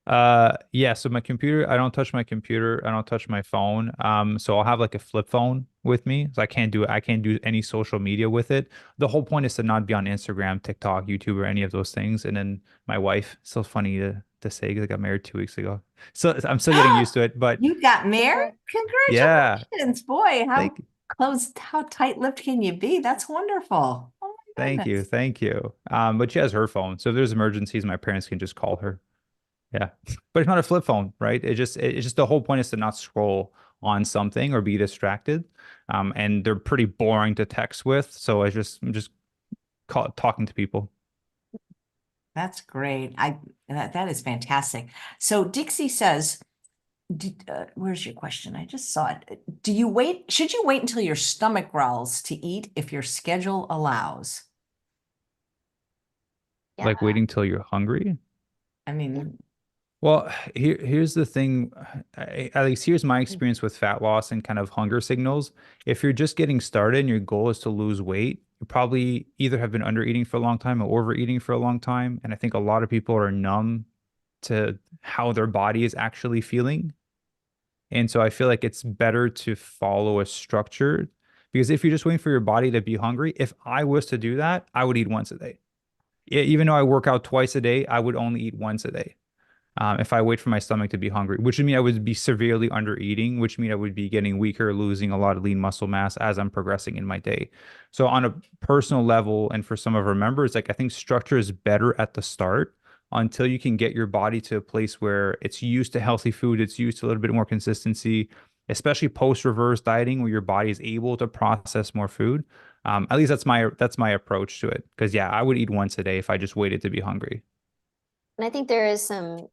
Yeah, so my computer, I don't touch my computer, I don't touch my phone. So I'll have like a flip phone with me. So I can't do any social media with it. The whole point is to not be on Instagram, TikTok, YouTube, or any of those things. And then my wife, so funny to say because I got married 2 weeks ago. So I'm still getting used to it, but You got married? yeah, Congratulations, boy. thank you. How tight-lipped can you be? That's wonderful. Oh my Thank you. goodness. Thank you. But she has her phone. So if there's emergencies, my parents can just call her. Yeah. But it's not a flip phone, right? It's just the whole point is to not scroll on something or be distracted. And they're pretty boring to text with. So I'm just talking to people. That's great. That is fantastic. So Dixie says, where's your question? I just saw it. Should you wait until your stomach growls to eat if your schedule allows? Yeah. Like waiting till you're hungry. I mean, Well, here's the thing. At least here's my experience with fat loss and kind of hunger signals. If you're just getting started and your goal is to lose weight, you probably either have been under eating for a long time or overeating for a long time. And I think a lot of people are numb to how their body is actually feeling. And so I feel like it's better to follow a structure because if you're just waiting for your body to be hungry, if I was to do that, I would eat once a day. Even though I work out twice a day, I would only eat once a day. If I wait for my stomach to be hungry, which would mean I would be severely under eating, which mean I would be getting weaker, losing a lot of lean muscle mass as I'm progressing in my day. So on a personal level, and for some of our members, like I think structure is better at the start until you can get your body to a place where it's used to healthy food, it's used to a little bit more consistency, especially post reverse dieting where your body is able to process more food. At least that's my approach to it. Because yeah, I would eat once a day if I just waited to be hungry. And I think there is some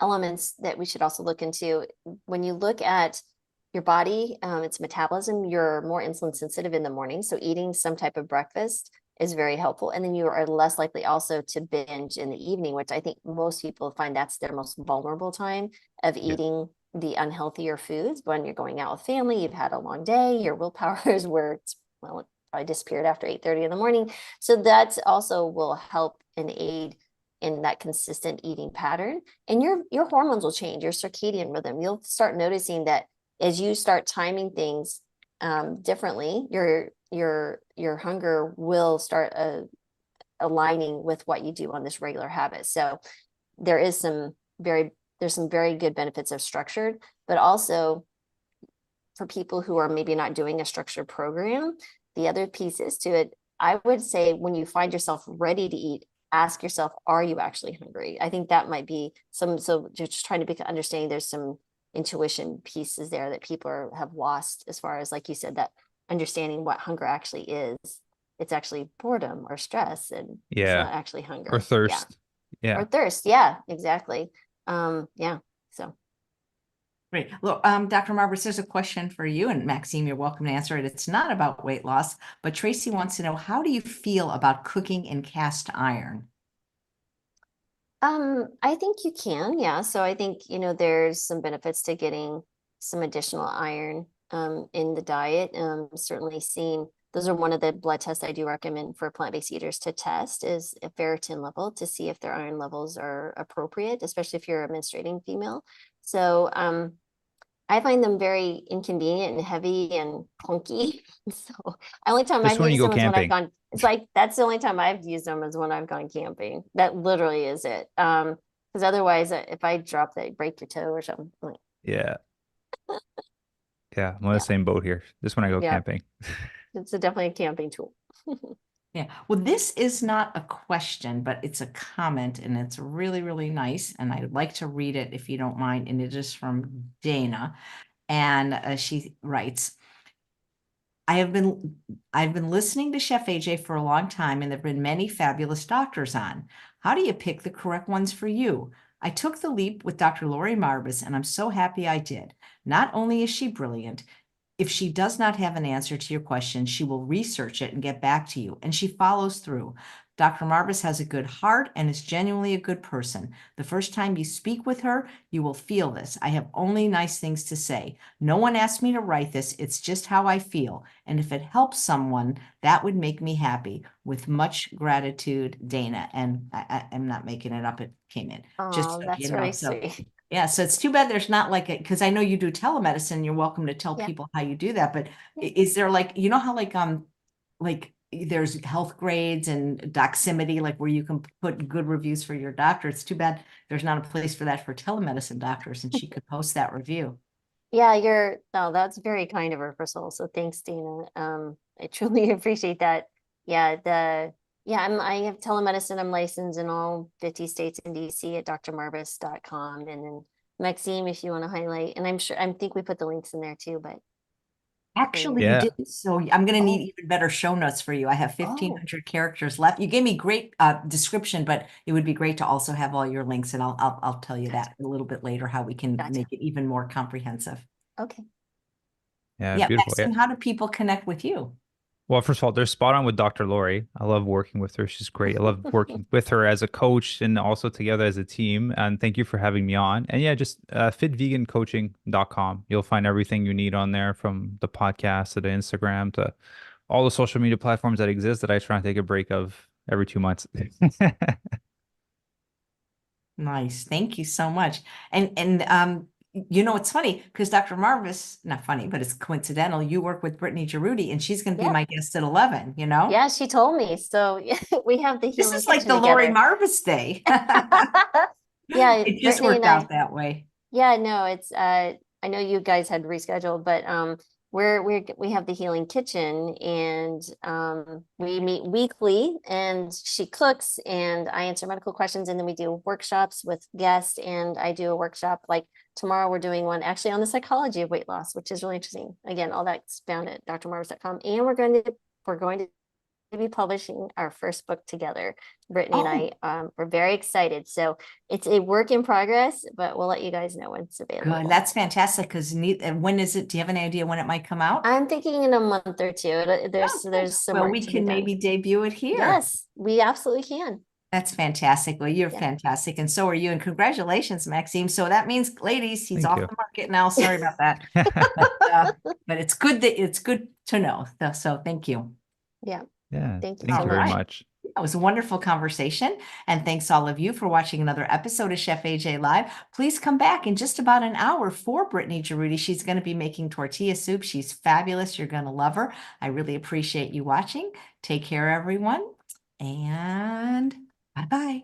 elements that we should also look into. When you look at your body, its metabolism, you're more insulin sensitive in the morning. So eating some type of breakfast is very helpful. And then you are less likely also to binge in the evening, which I think most people find that's their most vulnerable time of eating the unhealthier foods. When you're going out with family, you've had a long day, your willpower is where it's, well, it probably disappeared after 8:30 in the morning. So that also will help and aid in that consistent eating pattern. And your hormones will change, your circadian rhythm. You'll start noticing that as you start timing things differently, your hunger will start aligning with what you do on this regular habit. So there's some very good benefits of structured, but also for people who are maybe not doing a structured program, the other pieces to it, I would say when you find yourself ready to eat, ask yourself, are you actually hungry? I think that might be so just trying to understanding there's some intuition pieces there that people have lost as far as, like you said, that understanding what hunger actually is. It's actually boredom or stress, and it's not actually hunger. Or thirst. Yeah. Or thirst. Yeah, exactly. Yeah. So. Great. Well, Dr. Marbas, there's a question for you, and Maxime, you're welcome to answer it. It's not about weight loss, but Tracy wants to know, how do you feel about cooking in cast iron? I think you can, yeah. So I think, there's some benefits to getting some additional iron in the diet. Certainly seeing those are one of the blood tests I do recommend for plant-based eaters to test is a ferritin level to see if their iron levels are appropriate, especially if you're a menstruating female. So I find them very inconvenient and heavy and clunky. So only time Just I've when you used go them is when I've camping. gone. It's like that's the only time I've used them is when I've gone camping. That literally is it. Because otherwise, if I drop that, break your toe or something. Like, Yeah. Yeah. I'm on the yeah, same boat here. Just when I go yeah, camping. it's definitely a camping tool. Yeah. Well, this is not a question, but it's a comment, and it's really, really nice. And I'd like to read it if you don't mind. And it is from Dana. And she writes, I've been listening to Chef AJ for a long time, and there have been many fabulous doctors on. How do you pick the correct ones for you? I took the leap with Dr. Laurie Marbas, and I'm so happy I did. Not only is she brilliant, if she does not have an answer to your question, she will research it and get back to you, and she follows through. Dr. Marbas has a good heart and is genuinely a good person. The first time you speak with her, you will feel this. I have only nice things to say. No one asked me to write this. It's just how I feel. And if it helps someone, that would make me happy. With much gratitude, Dana. And I'm not making it up. It came in. Just Oh, so that's you know. really So sweet. yeah, so it's too bad there's not like it, because I know you do telemedicine. You're welcome to tell Yeah. people how you do that. But Yeah. is there like, you know how like there's health grades and Doximity, like where you can put good reviews for your doctor? It's too bad there's not a place for that for telemedicine doctors, and she could post that review. Yeah, no, that's very kind of her, Priscilla. So thanks, Dana. I truly appreciate that. Yeah, I have telemedicine. I'm licensed in all 50 states and DC at drmarbas.com. And then Maxime, if you want to highlight, and I think we put the links in there too, but Actually, you Yeah. did. So I'm going to need Oh. even better show notes for you. I have Oh. 1,500 characters left. You gave me great description, but it would be great to also have all your links, and I'll tell you Gotcha. that a little bit later, how we can Gotcha. make it even more comprehensive. Okay. Yeah, Yeah, beautiful. Yeah. Maxime, how do people connect with you? Well, first of all, they're spot on with Dr. Lori. I love working with her. She's great. I love working with her as a coach and also together as a team. And thank you for having me on. And yeah, just fitvegancoaching.com. You'll find everything you need on there, from the podcast to the Instagram to all the social media platforms that exist that I try and take a break of every 2 months. Nice. Thank you so much. And you know, it's funny because Dr. Marvis, not funny, but it's coincidental. You work with Brittany Giroudi, and she's going to be Yeah. my guest at 11, you know? Yeah, she told me. So we have the This healing is like kitchen the Laurie together. Marvis day. Yeah, It just Brittany and worked out I. that way. Yeah, no, it's I know you guys had rescheduled, but we have the healing kitchen, and we meet weekly, and she cooks and I answer medical questions, and then we do workshops with guests, and I do a workshop like tomorrow. We're doing one actually on the psychology of weight loss, which is really interesting. Again, all that's found at drmarbas.com, and we're going to be publishing our first book together. Brittany and Oh, I, we're very excited. So it's a work in progress, but we'll let you guys know when it's good. available. That's fantastic. Because and when is it? Do you have any idea when it might come out? I'm thinking in a month or two. Oh, good. There's some Well, work we to be can done. maybe debut it here. Yes, we absolutely can. That's fantastic. Well, you're Yeah. fantastic. And so are you. And congratulations, Maxime. So that means, ladies, he's Thank off you. the market now. Sorry about that. But it's good to know. So thank you. Yeah. Yeah, Thank you thank so you very much. much. That was a wonderful conversation. And thanks all of you for watching another episode of Chef AJ Live. Please come back in just about an hour for Brittany Giroudi. She's going to be making tortilla soup. She's fabulous. You're going to love her. I really appreciate you watching. Take care, everyone. And bye-bye.